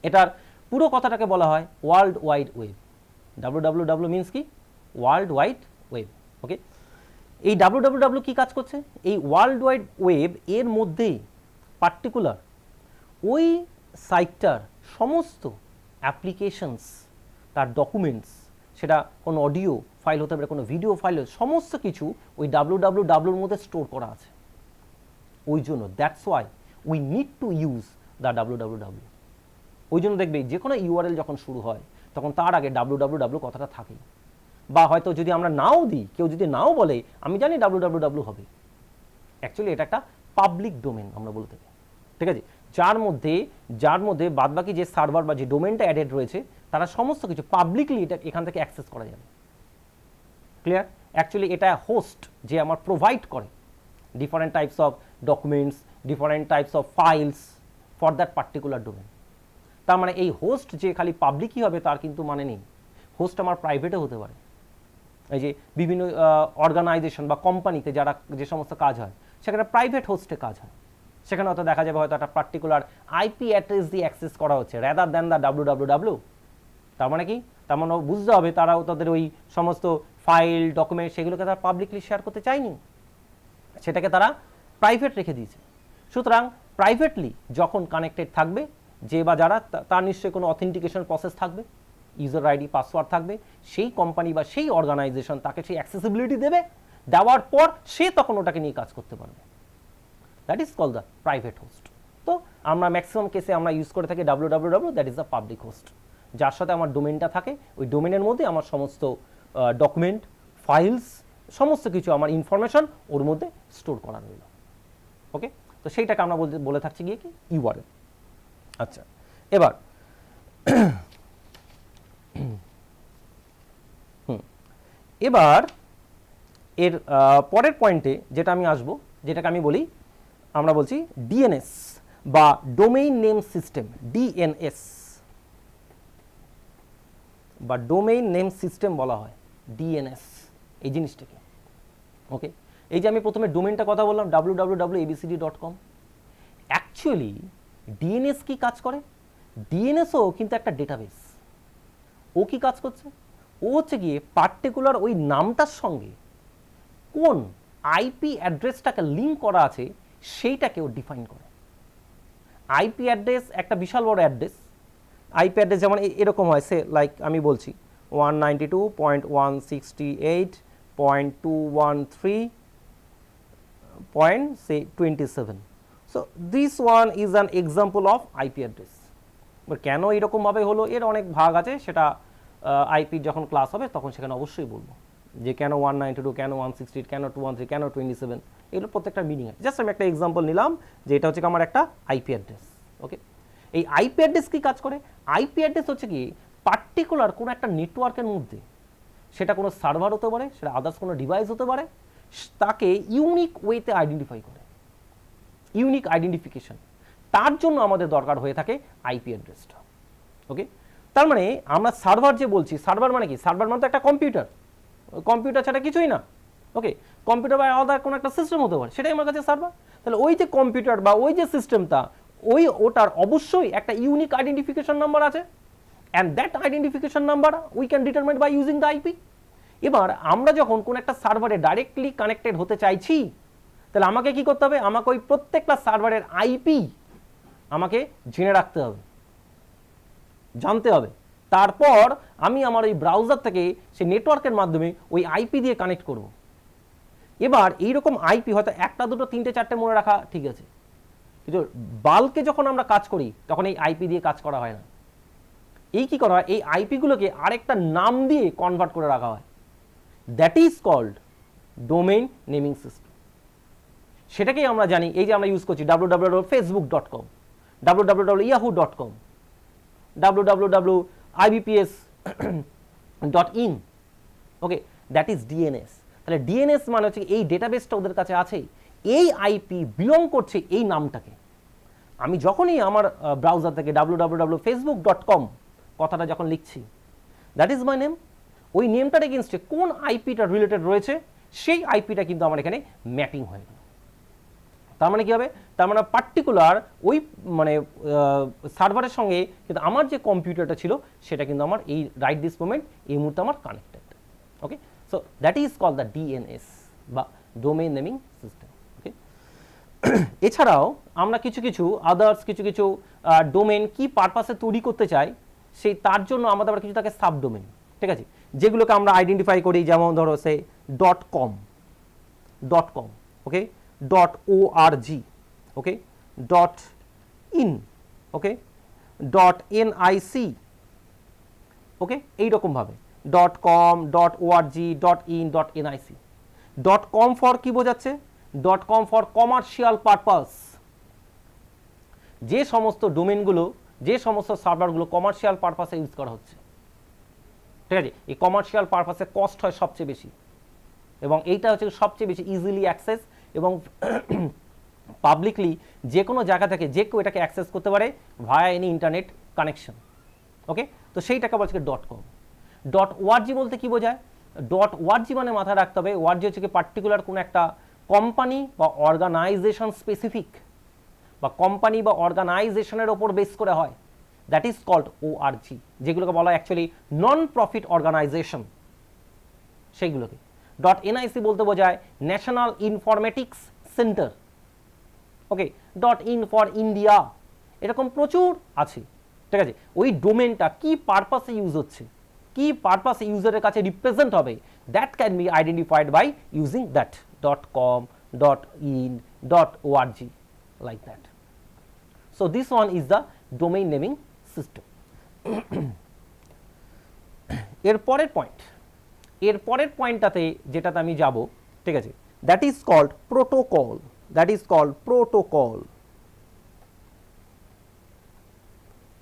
S1: এটার পুরো কথাটাকে বলা হয় world wide web. www means কি? World wide web. ওকে, এই www কি কাজ করছে? এই ওয়ার্ল্ড ওয়াইড ওয়েব এর মধ্যেই পার্টিকুলার ওই সাইটটার সমস্ত অ্যাপ্লিকেশনস, তার ডকুমেন্টস, সেটা কোনো অডিও ফাইল হতে পারে, কোনো ভিডিও ফাইল, সমস্ত কিছু ওই wwwর মধ্যে স্টোর করা আছে। ওই জন্য that's why we need to use the www। ওই জন্য দেখবে যে কোনো ইউআরএল যখন শুরু হয় তখন তার আগে www কথাটা থাকে, বা হয়তো যদি আমরা নাও দিই, কেউ যদি নাও বলে আমি জানি www হবে, অ্যাকচুয়ালি এটা একটা পাবলিক ডোমেন আমরা বলে থাকি। ঠিক আছে, যার মধ্যে বাদবাকি যে সার্ভার বা যে ডোমেনটা অ্যাডেড রয়েছে তারা সমস্ত কিছু পাবলিকলি এটা এখান থেকে অ্যাক্সেস করা যাবে। ক্লিয়ার? অ্যাকচুয়ালি এটা হোস্ট যে আমার প্রোভাইড করে different types of documents, different types of files for that particular domain. তার মানে এই হোস্ট যে খালি পাবলিকই হবে তার কিন্তু মানে নেই, হোস্ট আমার প্রাইভেটও হতে পারে। এই যে বিভিন্ন অর্গানাইজেশন বা কোম্পানিতে যারা যে সমস্ত কাজ হয় সেখানে প্রাইভেট হোস্টে কাজ হয়, সেখানে হয়তো দেখা যাবে হয়তো একটা পার্টিকুলার আইপি অ্যাড্রেস দিয়ে অ্যাক্সেস করা হচ্ছে র্যাদার দ্যান দ্য www। তার মানে কি? তার মানে বুঝতে হবে তারাও তাদের ওই সমস্ত ফাইল ডকুমেন্ট সেগুলোকে তারা পাবলিকলি শেয়ার করতে চায়নি, সেটাকে তারা প্রাইভেট রেখে দিয়েছে। সুতরাং প্রাইভেটলি যখন কানেক্টেড থাকবে যে বা যারা, তার নিশ্চয়ই কোনো অথেন্টিকেশন প্রসেস থাকবে, ইউজার আইডি পাসওয়ার্ড থাকবে, সেই কোম্পানি বা সেই অর্গানাইজেশন তাকে সেই অ্যাক্সেসিবিলিটি দেবে, দেওয়ার পর সে তখন ওটাকে নিয়ে কাজ করতে পারবে। That is called the private host. তো আমরা ম্যাক্সিমাম কেসে আমরা ইউজ করে থাকি www, that is the public host, যার সাথে আমার ডোমেনটা থাকে, ওই ডোমেনের মধ্যে আমার সমস্ত ডকুমেন্ট, ফাইলস, সমস্ত কিছু আমার ইনফরমেশন ওর মধ্যে স্টোর করা রইল। ওকে, তো সেইটাকে আমরা বলে থাকছি গিয়ে কি ইউআরএল। আচ্ছা, এবার এবার এর পরের পয়েন্টে যেটা আমি আসবো, যেটাকে আমি বলি, আমরা বলছি ডিএনএস বা ডোমেইন নেম সিস্টেম, ডিএনএস বা ডোমেইন নেম সিস্টেম বলা হয়, ডিএনএস এই জিনিসটাকে। ওকে, এই যে আমি প্রথমে ডোমেনটা কথা বললাম www.abcd.com, অ্যাকচুয়ালি ডিএনএস কি কাজ করে? ডিএনএসও কিন্তু একটা ডেটাবেস। ও কি কাজ করছে? ও হচ্ছে গিয়ে পার্টিকুলার ওই নামটার সঙ্গে কোন আইপি অ্যাড্রেসটাকে লিঙ্ক করা আছে সেইটাকে ও ডিফাইন করে। আইপি অ্যাড্রেস একটা বিশাল বড় অ্যাড্রেস। আইপি অ্যাড্রেস যেমন এরকম হয়, সে লাইক আমি বলছি 192.168.213.27. So this one is an example of IP address. কেন এরকমভাবে হলো এর অনেক ভাগ আছে, সেটা আইপি যখন ক্লাস হবে তখন সেখানে অবশ্যই বলবো যে কেন 192, কেন 168, কেন 213, কেন 27, এগুলো প্রত্যেকটা মিনিং আছে। জাস্ট আমি একটা এক্সাম্পল নিলাম যে এটা হচ্ছে আমার একটা আইপি অ্যাড্রেস। ওকে, এই আইপি অ্যাড্রেস কি কাজ করে? আইপি অ্যাড্রেস হচ্ছে কি পার্টিকুলার কোনো একটা নেটওয়ার্কের মধ্যে, সেটা কোনো সার্ভার হতে পারে, সেটা আদার্স কোনো ডিভাইস হতে পারে, তাকে ইউনিক ওয়েতে আইডেন্টিফাই করে, ইউনিক আইডেন্টিফিকেশন। তার জন্য আমাদের দরকার হয়ে থাকে আইপি অ্যাড্রেসটা। ওকে, তার মানে আমরা সার্ভার যে বলছি, সার্ভার মানে কি? সার্ভার মানে তো একটা কম্পিউটার, কম্পিউটার ছাড়া কিছুই না। ওকে, কম্পিউটার বা আলাদা কোনো একটা সিস্টেম হতে পারে, সেটাই আমার কাছে সার্ভার। তাহলে ওই যে কম্পিউটার বা ওই যে সিস্টেমটা, ওটার অবশ্যই একটা ইউনিক আইডেন্টিফিকেশন নাম্বার আছে, and that identification number we can determine by using the IP. এবার আমরা যখন কোন একটা সার্ভারে ডাইরেক্টলি কানেক্টেড হতে চাইছি, তাহলে আমাকে কি করতে হবে? আমাকে ওই প্রত্যেকটা সার্ভারের আইপি আমাকে জেনে রাখতে হবে, জানতে হবে। তারপর আমি আমার ওই ব্রাউজার থেকে সেই নেটওয়ার্কের মাধ্যমে ওই আইপি দিয়ে কানেক্ট করব। এবার এইরকম আইপি হয়তো একটা, দুটো, তিনটে, চারটে মনে রাখা ঠিক আছে, কিন্তু বাল্কে যখন আমরা কাজ করি তখন এই আইপি দিয়ে কাজ করা হয় না। এই কি করা হয়? এই আইপিগুলোকে আরেকটা নাম দিয়ে কনভার্ট করে রাখা হয়, that is called domain naming system. সেটাকেই আমরা জানি, এই যে আমরা ইউজ করছি www.facebook.com, www.yahoo.com, www.ibps.in। Okay, that is DNS. তাহলে ডিএনএস মানে হচ্ছে এই ডেটাবেসটা ওদের কাছে আছে, এই আইপি বিলং করছে এই নামটাকে। আমি যখনই আমার ব্রাউজার থেকে www.facebook.com কথাটা যখন লিখছি, দ্যাট ইজ মাই নেম, ওই নেমটার এগেইনস্টে কোন আইপিটা রিলেটেড রয়েছে সেই আইপিটা কিন্তু আমার এখানে ম্যাপিং হয়ে গেল। তার মানে কি হবে? তার মানে পার্টিকুলার ওই মানে সার্ভারের সঙ্গে কিন্তু আমার যে কম্পিউটারটা ছিল সেটা কিন্তু আমার এই রাইট দিস মোমেন্ট এই মুহূর্তে আমার connected. Okay, so that is called the DNS বা ডোমেইন নেমিং সিস্টেম। ওকে, এছাড়াও আমরা কিছু আদার্স কিছু ডোমেন কি পারপাসে তৈরি করতে চাই, সেই তার জন্য আমাদের আবার কিছু থাকে সাব ডোমেন। ঠিক আছে, যেগুলোকে আমরা আইডেন্টিফাই করি, যেমন ধরো সে .com, okay, .org, okay, .in, okay, .nic, ওকে, এইরকমভাবে .com, .org, .in, .nic। .com for কি বোঝাচ্ছে? .com ফর কমার্শিয়াল পারপাস, যে সমস্ত ডোমেনগুলো, যে সমস্ত সার্ভারগুলো কমার্শিয়াল পারপাসে ইউজ করা হচ্ছে, ঠিক আছে, এই কমার্শিয়াল পারপাসে কস্ট হয় সবচেয়ে বেশি, এবং এইটা হচ্ছে সবচেয়ে বেশি ইজিলি অ্যাক্সেস, এবং পাবলিকলি যে কোনো জায়গা থেকে যে কেউ এটাকে অ্যাক্সেস করতে পারে ভায়া এনি ইন্টারনেট কানেকশন। ওকে, তো সেইটাকে বলছে .com। .org বলতে কি বোঝায়? .org মানে মাথায় রাখতে হবে, org হচ্ছে কি পার্টিকুলার কোনো একটা কোম্পানি বা অর্গানাইজেশন স্পেসিফিক, বা কোম্পানি বা অর্গানাইজেশনের ওপর বেস করে হয়, দ্যাট ইজ কল্ড ORG, যেগুলোকে বলা হয় অ্যাকচুয়ালি নন প্রফিট অর্গানাইজেশন সেইগুলোকে। .nic বলতে বোঝায় national informatics centre. Okay, .in for India, এরকম প্রচুর আছে, ঠিক আছে। ওই ডোমেনটা কি পারপাসে ইউজ হচ্ছে, কি পারপাসে ইউজারের কাছে রিপ্রেজেন্ট হবে, that can be identified by using that .com, .in, .org, like that. So this one is the domain naming system. এর পরের পয়েন্টটাতে যেটাতে আমি যাব, ঠিক আছে, that is called protocol, that is called protocol,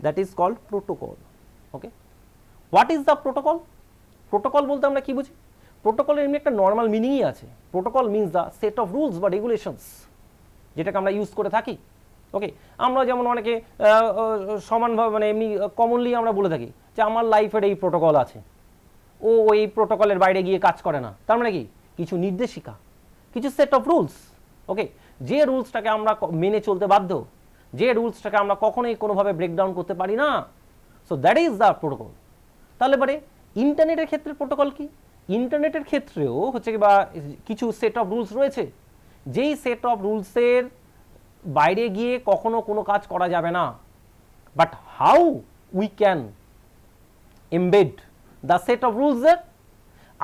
S1: that is called protocol. Okay, what is the protocol? Protocol বলতে আমরা কি বুঝি? প্রোটোকলের এমনি একটা নর্মাল মিনিংই আছে। Protocol means the set of rules বা রেগুলেশনস, যেটাকে আমরা ইউজ করে থাকি। ওকে, আমরা যেমন অনেকে সমানভাবে মানে এমনি কমনলি আমরা বলে থাকি যে আমার লাইফের এই প্রোটোকল আছে, ও এই প্রোটোকলের বাইরে গিয়ে কাজ করে না, তার মানে কি কিছু নির্দেশিকা, কিছু সেট অফ রুলস। ওকে, যে রুলসটাকে আমরা মেনে চলতে বাধ্য, যে রুলসটাকে আমরা কখনোই কোনোভাবে ব্রেকডাউন করতে পারি না, so that is the protocol. তাহলে পরে ইন্টারনেটের ক্ষেত্রে প্রোটোকল কি? ইন্টারনেটের ক্ষেত্রেও হচ্ছে কি বা কিছু সেট অফ রুলস রয়েছে, যেই সেট অফ রুলসের বাইরে গিয়ে কখনো কোনো কাজ করা যাবে না। But how we can embed the set of rules,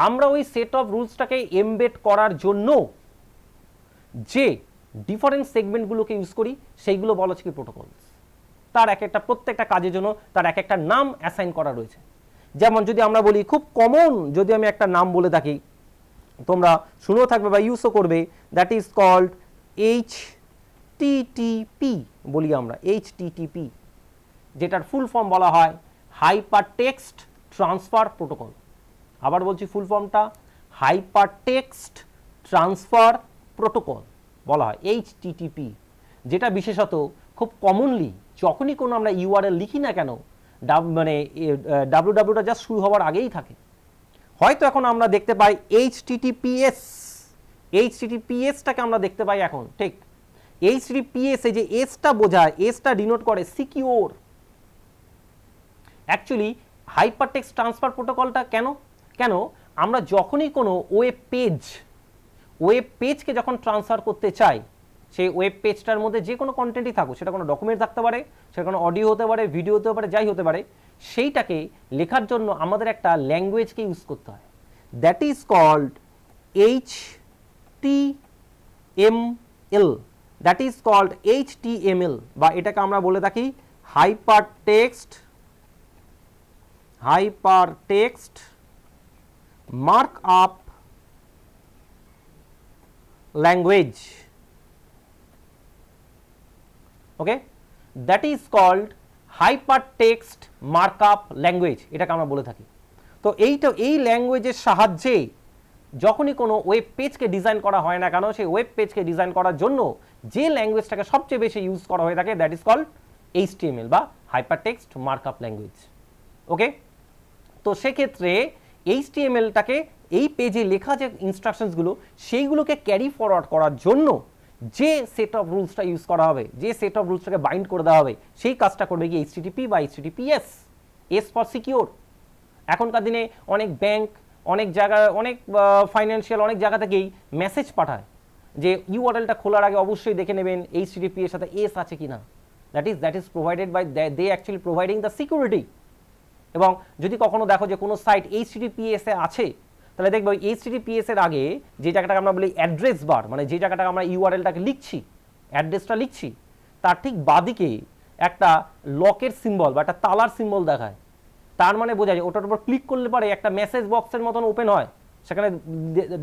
S1: আমরা ওই সেট অফ রুলসটাকে এমবেড করার জন্য যে ডিফারেন্ট সেগমেন্টগুলোকে ইউজ করি সেইগুলো বলা হচ্ছে কি প্রোটোকল। তার এক একটা প্রত্যেকটা কাজের জন্য তার এক একটা নাম অ্যাসাইন করা রয়েছে। যেমন যদি আমরা বলি খুব কমন, যদি আমি একটা নাম বলে থাকি, তোমরা শুনেও থাকবে বা ইউজও করবে, দ্যাট ইজ কল্ড HTTP বলি আমরা, HTTP, যেটার ফুল ফর্ম বলা হয় হাইপার টেক্সট ট্রান্সফার প্রোটোকল। আবার বলছি ফুল ফর্মটা হাইপার টেক্সট ট্রান্সফার প্রোটোকল বলা হয় HTTP, যেটা বিশেষত খুব কমনলি যখনই কোনো আমরা URL লিখি না কেন, মানে www জাস্ট শুরু হওয়ার আগেই থাকে। হয়তো এখন আমরা দেখতে পাই HTTPSটাকে আমরা দেখতে পাই এখন, ঠিক HTTPS এই যে এসটা বোঝায়, এসটা ডিনোট করে secure. Actually hyper text transfer প্রোটোকলটা কেন আমরা যখনই কোনো ওয়েব পেজকে যখন ট্রান্সফার করতে চাই, সেই ওয়েব পেজটার মধ্যে যে কোনো কন্টেন্টই থাকুক, সেটা কোনো ডকুমেন্ট থাকতে পারে, সেটা কোনো অডিও হতে পারে, ভিডিও হতে পারে, যাই হতে পারে, সেইটাকে লেখার জন্য আমাদের একটা ল্যাঙ্গুয়েজকে ইউজ করতে হয়, that is called HTML, that is called HTML, বা এটাকে আমরা বলে থাকি hyper text mark up language. Okay, that is called hyper text markup language, এটাকে আমরা বলে থাকি। তো এই ল্যাঙ্গুয়েজের সাহায্যে যখনই কোনো ওয়েব পেজকে ডিজাইন করা হয় না কেন, সেই ওয়েব পেজকে ডিজাইন করার জন্য যে ল্যাঙ্গুয়েজটাকে সবচেয়ে বেশি ইউজ করা হয়ে থাকে, দ্যাট ইজ কল্ড HTML বা হাইপার টেক্সট মার্কআপ ল্যাঙ্গুয়েজ। ওকে, তো সেক্ষেত্রে HTMLটাকে এই পেজে লেখা যে ইনস্ট্রাকশনসগুলো সেইগুলোকে ক্যারি ফরওয়ার্ড করার জন্য যে সেট অফ রুলসটা ইউজ করা হবে, যে সেট অফ রুলসটাকে বাইন্ড করে দেওয়া হবে, সেই কাজটা করবে কি HTTP বা HTTPS, এস ফর সিকিউর। এখনকার দিনে অনেক ব্যাংক, অনেক জায়গায়, অনেক ফাইন্যান্সিয়াল অনেক জায়গা থেকেই মেসেজ পাঠায় যে ইউআরএলটা খোলার আগে অবশ্যই দেখে নেবেন HTTP এর সাথে এস আছে কিনা, that is provided by they actually providing the security. এবং যদি কখনো দেখো যে কোনো সাইট HTTPS এ আছে, তাহলে দেখবো HTTPS এর আগে যে জায়গাটাকে আমরা বলি অ্যাড্রেস বার, মানে যে জায়গাটাকে আমরা ইউআরএলটাকে লিখছি, অ্যাড্রেসটা লিখছি, তার ঠিক বাদিকে একটা লকের সিম্বল বা একটা তালার সিম্বল দেখায়। তার মানে বোঝা যায় ওটার উপর ক্লিক করলে পরে একটা মেসেজ বক্সের মতন ওপেন হয়, সেখানে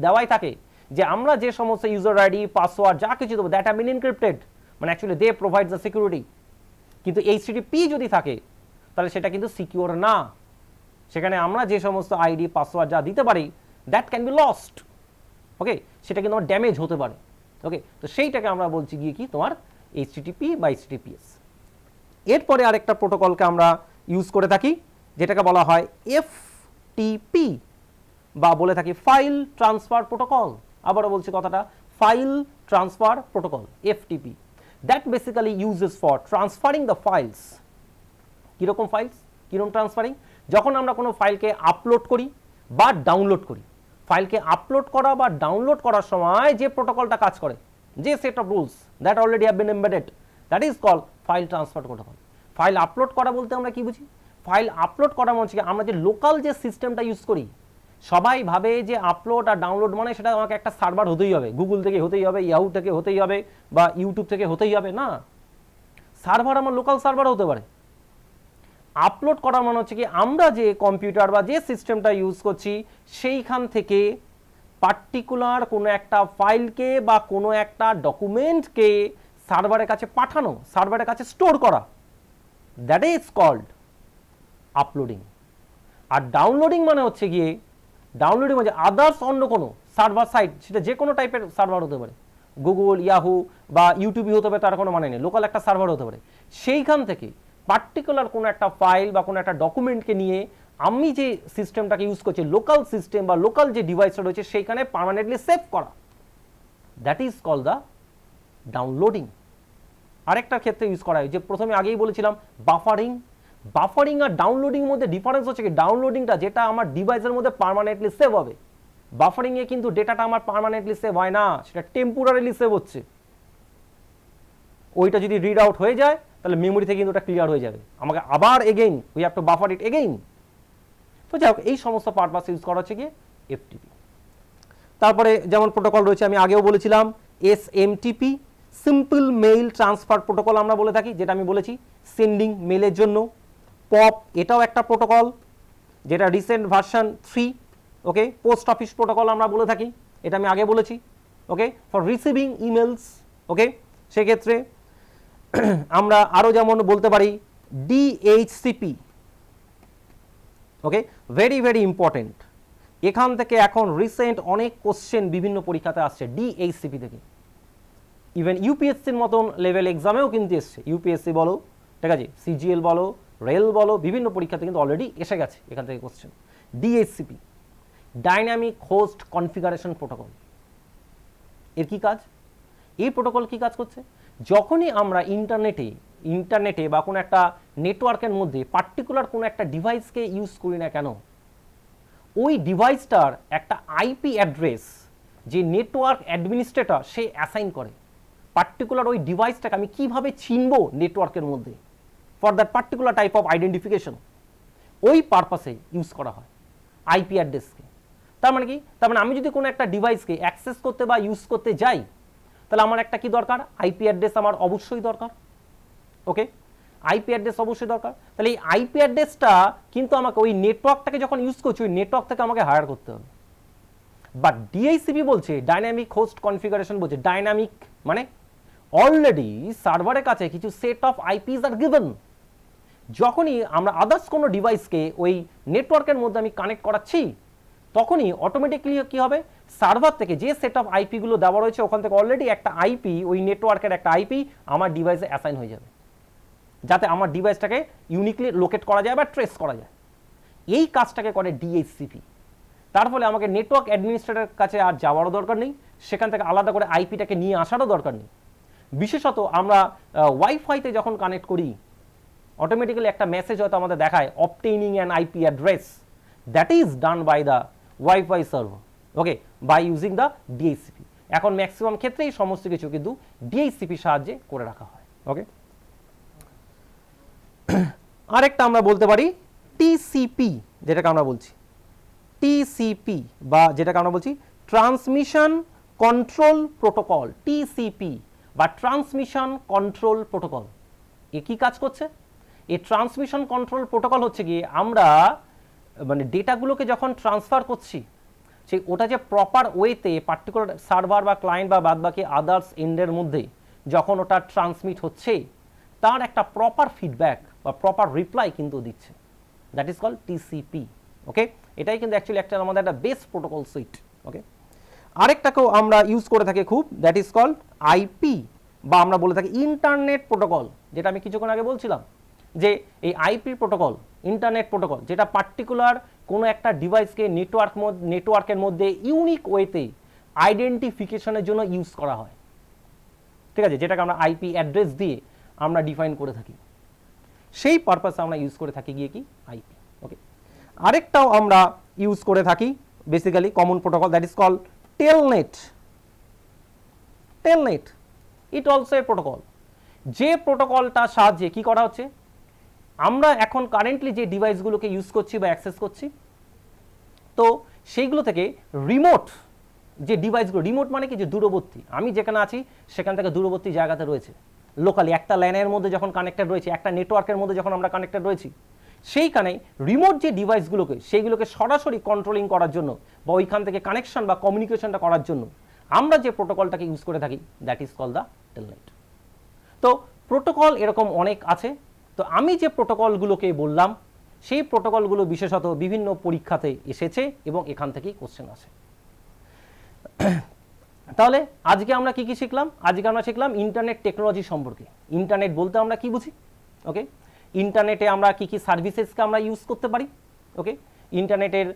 S1: দেওয়াই থাকে যে আমরা যে সমস্ত ইউজার আইডি পাসওয়ার্ড যা কিছু দেবো দ্যাট হ্যাভ বিন এনক্রিপ্টেড, মানে actually they provide the security. কিন্তু এইচটিটিপি যদি থাকে তাহলে সেটা কিন্তু সিকিউর না, সেখানে আমরা যে সমস্ত আইডি পাসওয়ার্ড যা দিতে পারি দ্যাট ক্যান বি লস্ট, ওকে, সেটা কিন্তু আমার ড্যামেজ হতে পারে, ওকে। তো সেইটাকে আমরা বলছি গিয়ে কি তোমার এইচটিটিপি বা এইচটিটিপিএস। এরপরে আরেকটা প্রোটোকলকে আমরা ইউজ করে থাকি যেটাকে বলা হয় এফটিপি বা বলে থাকি ফাইল ট্রান্সফার প্রোটোকল। আবারও বলছি কথাটা, file transfer protocol, FTP, that basically uses for transferring the files. কীরকম ফাইলস, কীরকম ট্রান্সফারিং? যখন আমরা কোনো ফাইলকে আপলোড করি বা ডাউনলোড করি, ফাইলকে আপলোড করা বা ডাউনলোড করার সময় যে প্রোটোকলটা কাজ করে, যে set of rules that already have been embedded, that is call file transfer protocol. File upload করা বলতে আমরা কি বুঝি? ফাইল আপলোড করা মানে হচ্ছে আমরা যে লোকাল যে সিস্টেমটা ইউজ করি, সবাই ভাবে যে আপলোড আর ডাউনলোড মানে সেটা আমাকে একটা সার্ভার হতেই হবে, গুগল থেকে হতেই হবে, ইয়াহু থেকে হতেই হবে বা ইউটিউব থেকে হতেই হবে, না, সার্ভার আমার লোকাল সার্ভার হতে পারে। আপলোড করা মানে হচ্ছে কি আমরা যে কম্পিউটার বা যে সিস্টেমটা ইউজ করছি সেইখান থেকে পার্টিকুলার কোনো একটা ফাইলকে বা কোনো একটা ডকুমেন্টকে সার্ভারের কাছে পাঠানো, সার্ভারের কাছে স্টোর করা, দ্যাট ইজ কল্ড আপলোডিং। আর ডাউনলোডিং মানে হচ্ছে গিয়ে, ডাউনলোডিং মানে আদার্স অন্য কোনো সার্ভার সাইট, সেটা যে কোনো টাইপের সার্ভার হতে পারে, গুগল, ইয়াহু বা ইউটিউবই হতে পারে, তার কোনো মানে নেই, লোকাল একটা সার্ভার হতে পারে, সেইখান থেকে পার্টিকুলার কোনো একটা ফাইল বা কোনো একটা ডকুমেন্টকে নিয়ে আমি যে সিস্টেমটাকে ইউজ করছি, লোকাল সিস্টেম বা লোকাল যে ডিভাইসটা রয়েছে সেইখানে পার্মানেন্টলি সেভ করা, that is call the downloading. আরেকটা ক্ষেত্রে ইউজ করা হয় যে প্রথমে আগেই বলেছিলাম বাফারিং। বাফারিং আর ডাউনলোডিং এর মধ্যে ডিফারেন্স হচ্ছে কি, ডাউনলোডিংটা যেটা আমার ডিভাইসের মধ্যে পার্মানেন্টলি সেভ হবে, বাফারিংয়ে কিন্তু ডেটাটা আমার পার্মানেন্টলি সেভ হয় না, সেটা টেম্পোরারিলি সেভ হচ্ছে। ওইটা যদি রিড আউট হয়ে যায় তাহলে মেমোরি থেকে কিন্তু ওটা ক্লিয়ার হয়ে যাবে, আমাকে আবার again we have two buffer it again. তো যাই হোক, এই সমস্ত পারপাস ইউজ করা হচ্ছে গিয়ে এফটিপি। তারপরে যেমন প্রোটোকল রয়েছে আমি আগেও বলেছিলাম SMTP, simple mail transfer protocol আমরা বলে থাকি, যেটা আমি বলেছি সেন্ডিং মেইলের জন্য। পপ, এটাও একটা প্রোটোকল যেটা রিসেন্ট ভার্সন 3, ওকে। পোস্ট অফিস প্রোটোকল আমরা বলে থাকি, এটা আমি আগে বলেছি, ওকে, ফর রিসিভিং ইমেলস, ওকে। সেক্ষেত্রে আমরা আরও যেমন বলতে পারি ডিএইচসিপি, ওকে, ভেরি ভেরি ইম্পর্টেন্ট। এখান থেকে এখন রিসেন্ট অনেক কোশ্চেন বিভিন্ন পরীক্ষাতে আসছে ডিএইচসিপি থেকে, ইভেন ইউপিএসসির মতন লেভেল এক্সামেও কিন্তু এসছে, ইউপিএসসি বলো, ঠিক আছে, সিজিএল বলো, রেল বলো, বিভিন্ন পরীক্ষাতে কিন্তু অলরেডি এসে গেছে এখান থেকে question. DHCP, dynamic host configuration protocol, এর কি কাজ? এই প্রোটোকল কি কাজ করছে? যখনই আমরা ইন্টারনেটে বা কোনো একটা নেটওয়ার্কের মধ্যে পার্টিকুলার কোনো একটা ডিভাইসকে ইউজ করি না কেন, ওই ডিভাইসটার একটা আইপি অ্যাড্রেস যে নেটওয়ার্ক অ্যাডমিনিস্ট্রেটর সে অ্যাসাইন করে, পার্টিকুলার ওই ডিভাইসটাকে আমি কিভাবে চিনব নেটওয়ার্কের মধ্যে for that particular type of identification, ওই পারপাসে ইউজ করা হয় আইপি অ্যাড্রেসকে। তার মানে কি? তার মানে আমি যদি কোনো একটা ডিভাইসকে অ্যাক্সেস করতে বা ইউজ করতে যাই তাহলে আমার একটা কি দরকার? আইপি অ্যাড্রেস আমার অবশ্যই দরকার, ওকে, আইপি অ্যাড্রেস অবশ্যই দরকার। তাহলে এই আইপি অ্যাড্রেসটা কিন্তু আমাকে ওই নেটওয়ার্কটাকে যখন ইউজ করছি ওই নেটওয়ার্ক থেকে আমাকে হায়ার করতে হবে। বাট ডিএইচসিপি বলছে ডাইনামিক হোস্ট কনফিগারেশন, বলছে ডাইনামিক মানে অলরেডি সার্ভারের কাছে কিছু set of eyepiece are given, যখনই আমরা আদার্স কোনো ডিভাইসকে ওই নেটওয়ার্কের মধ্যে আমি কানেক্ট করাচ্ছি তখনই অটোমেটিকলি কি হবে, সার্ভার থেকে যে সেট অফ আইপিগুলো দেওয়া রয়েছে ওখান থেকে অলরেডি একটা আইপি, ওই নেটওয়ার্কের একটা আইপি আমার ডিভাইসে অ্যাসাইন হয়ে যাবে, যাতে আমার ডিভাইসটাকে ইউনিকলি লোকেট করা যায় বা ট্রেস করা যায়। এই কাজটাকে করে ডিএইচসিপি। তার ফলে আমাকে নেটওয়ার্ক অ্যাডমিনিস্ট্রেটরের কাছে আর যাওয়ারও দরকার নেই, সেখান থেকে আলাদা করে আইপিটাকে নিয়ে আসারও দরকার নেই। বিশেষত আমরা ওয়াইফাইতে যখন কানেক্ট করি অটোমেটিক্যালি একটা মেসেজ হয়তো আমাদের দেখায় obtaining an IP address, that is done by the wifi server, okay, by using the DHCP. এখন ম্যাক্সিমাম ক্ষেত্রেই সমস্ত কিছু কিন্তু ডিএইচসিপির সাহায্যে করে রাখা হয়, ওকে। আরেকটা আমরা বলতে পারি টিসিপি, যেটাকে আমরা বলছি টিসিপি বা যেটাকে আমরা বলছি ট্রান্সমিশন কন্ট্রোল প্রোটোকল, টিসিপি বা ট্রান্সমিশন কন্ট্রোল প্রোটোকল। এ কি কাজ করছে? এই ট্রান্সমিশন কন্ট্রোল প্রোটোকল হচ্ছে কি আমরা মানে ডেটাগুলোকে যখন ট্রান্সফার করছি সেই ওটা যে প্রপার ওয়েতে পার্টিকুলার সার্ভার বা ক্লায়েন্ট বা বাদবাকি আদার্স এন্ডের মধ্যে যখন ওটা ট্রান্সমিট হচ্ছে তার একটা প্রপার ফিডব্যাক বা প্রপার রিপ্লাই কিন্তু দিচ্ছে, দ্যাট ইজ কল্ড টিসিপি। ওকে, এটাই কিন্তু অ্যাকচুয়ালি একটা আমাদের একটা বেস্ট প্রোটোকল সুইট। ওকে, আরেকটাকেও আমরা ইউজ করে থাকি খুব, দ্যাট ইজ কল্ড আইপি, বা আমরা বলে থাকি ইন্টারনেট প্রোটোকল, যেটা আমি কিছুক্ষণ আগে বলছিলাম যে এই আইপি প্রোটোকল, ইন্টারনেট প্রোটোকল, যেটা পার্টিকুলার কোনো একটা ডিভাইসকে নেটওয়ার্কের মধ্যে ইউনিক ওয়েতে আইডেন্টিফিকেশনের জন্য ইউজ করা হয়, ঠিক আছে, যেটাকে আমরা আইপি অ্যাড্রেস দিয়ে আমরা ডিফাইন করে থাকি, সেই পারপাসে আমরা ইউজ করে থাকি গিয়ে কি আইপি। ওকে, আরেকটাও আমরা ইউজ করে থাকি basically common protocol, that is called telnet. Telnet it also a protocol, যে প্রোটোকলটার সাহায্যে কি করা হচ্ছে, আমরা এখন কারেন্টলি যে ডিভাইসগুলোকে ইউজ করছি বা অ্যাক্সেস করছি, তো সেইগুলো থেকে রিমোট যে ডিভাইসগুলো, রিমোট মানে কি, যে দূরবর্তী, আমি যেখানে আছি সেখান থেকে দূরবর্তী জায়গাতে রয়েছে, লোকালি একটা ল্যানের মধ্যে যখন কানেক্টেড রয়েছে, একটা নেটওয়ার্কের মধ্যে যখন আমরা কানেক্টেড রয়েছি, সেইখানে রিমোট যে ডিভাইসগুলোকে সেইগুলোকে সরাসরি কন্ট্রোলিং করার জন্য বা ওইখান থেকে কানেকশন বা কমিউনিকেশনটা করার জন্য আমরা যে প্রোটোকলটাকে ইউজ করে থাকি, that is call the Telnet. তো প্রোটোকল এরকম অনেক আছে, তো আমি যে প্রোটোকলগুলোকে বললাম সেই প্রোটোকলগুলো বিশেষত বিভিন্ন পরীক্ষাতে এসেছে এবং এখান থেকেই কোশ্চেন আসে। তাহলে আজকে আমরা কি কি শিখলাম? আজকে আমরা শিখলাম ইন্টারনেট টেকনোলজি সম্পর্কে। ইন্টারনেট বলতে আমরা কি বুঝি, ওকে, ইন্টারনেটে আমরা কি কি সার্ভিসেসকে আমরা ইউজ করতে পারি, ওকে, ইন্টারনেটের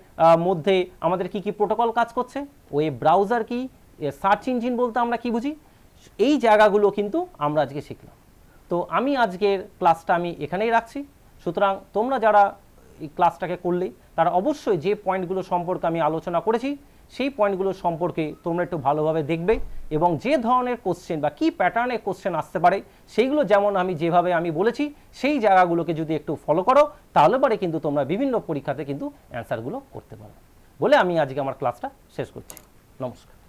S1: মধ্যে আমাদের কি কি প্রোটোকল কাজ করছে, ওয়েব ব্রাউজার কি, সার্চ ইঞ্জিন বলতে আমরা কি বুঝি, এই জায়গাগুলো কিন্তু আমরা আজকে শিখলাম। তো আমি আজকের ক্লাসটা আমি এখানেই রাখছি। সুতরাং তোমরা যারা এই ক্লাসটাকে করলে তারা অবশ্যই যে পয়েন্টগুলো সম্পর্কে আমি আলোচনা করেছি সেই পয়েন্টগুলো সম্পর্কে তোমরা একটু ভালোভাবে দেখবে এবং যে ধরনের কোশ্চেন বা কী প্যাটার্নের কোশ্চেন আসতে পারে সেইগুলো যেমন আমি যেভাবে আমি বলেছি সেই জায়গাগুলোকে যদি একটু ফলো করো তাহলে পরে কিন্তু তোমরা বিভিন্ন পরীক্ষাতে কিন্তু অ্যান্সারগুলো করতে পারো বলে আমি আজকে আমার ক্লাসটা শেষ করছি। নমস্কার।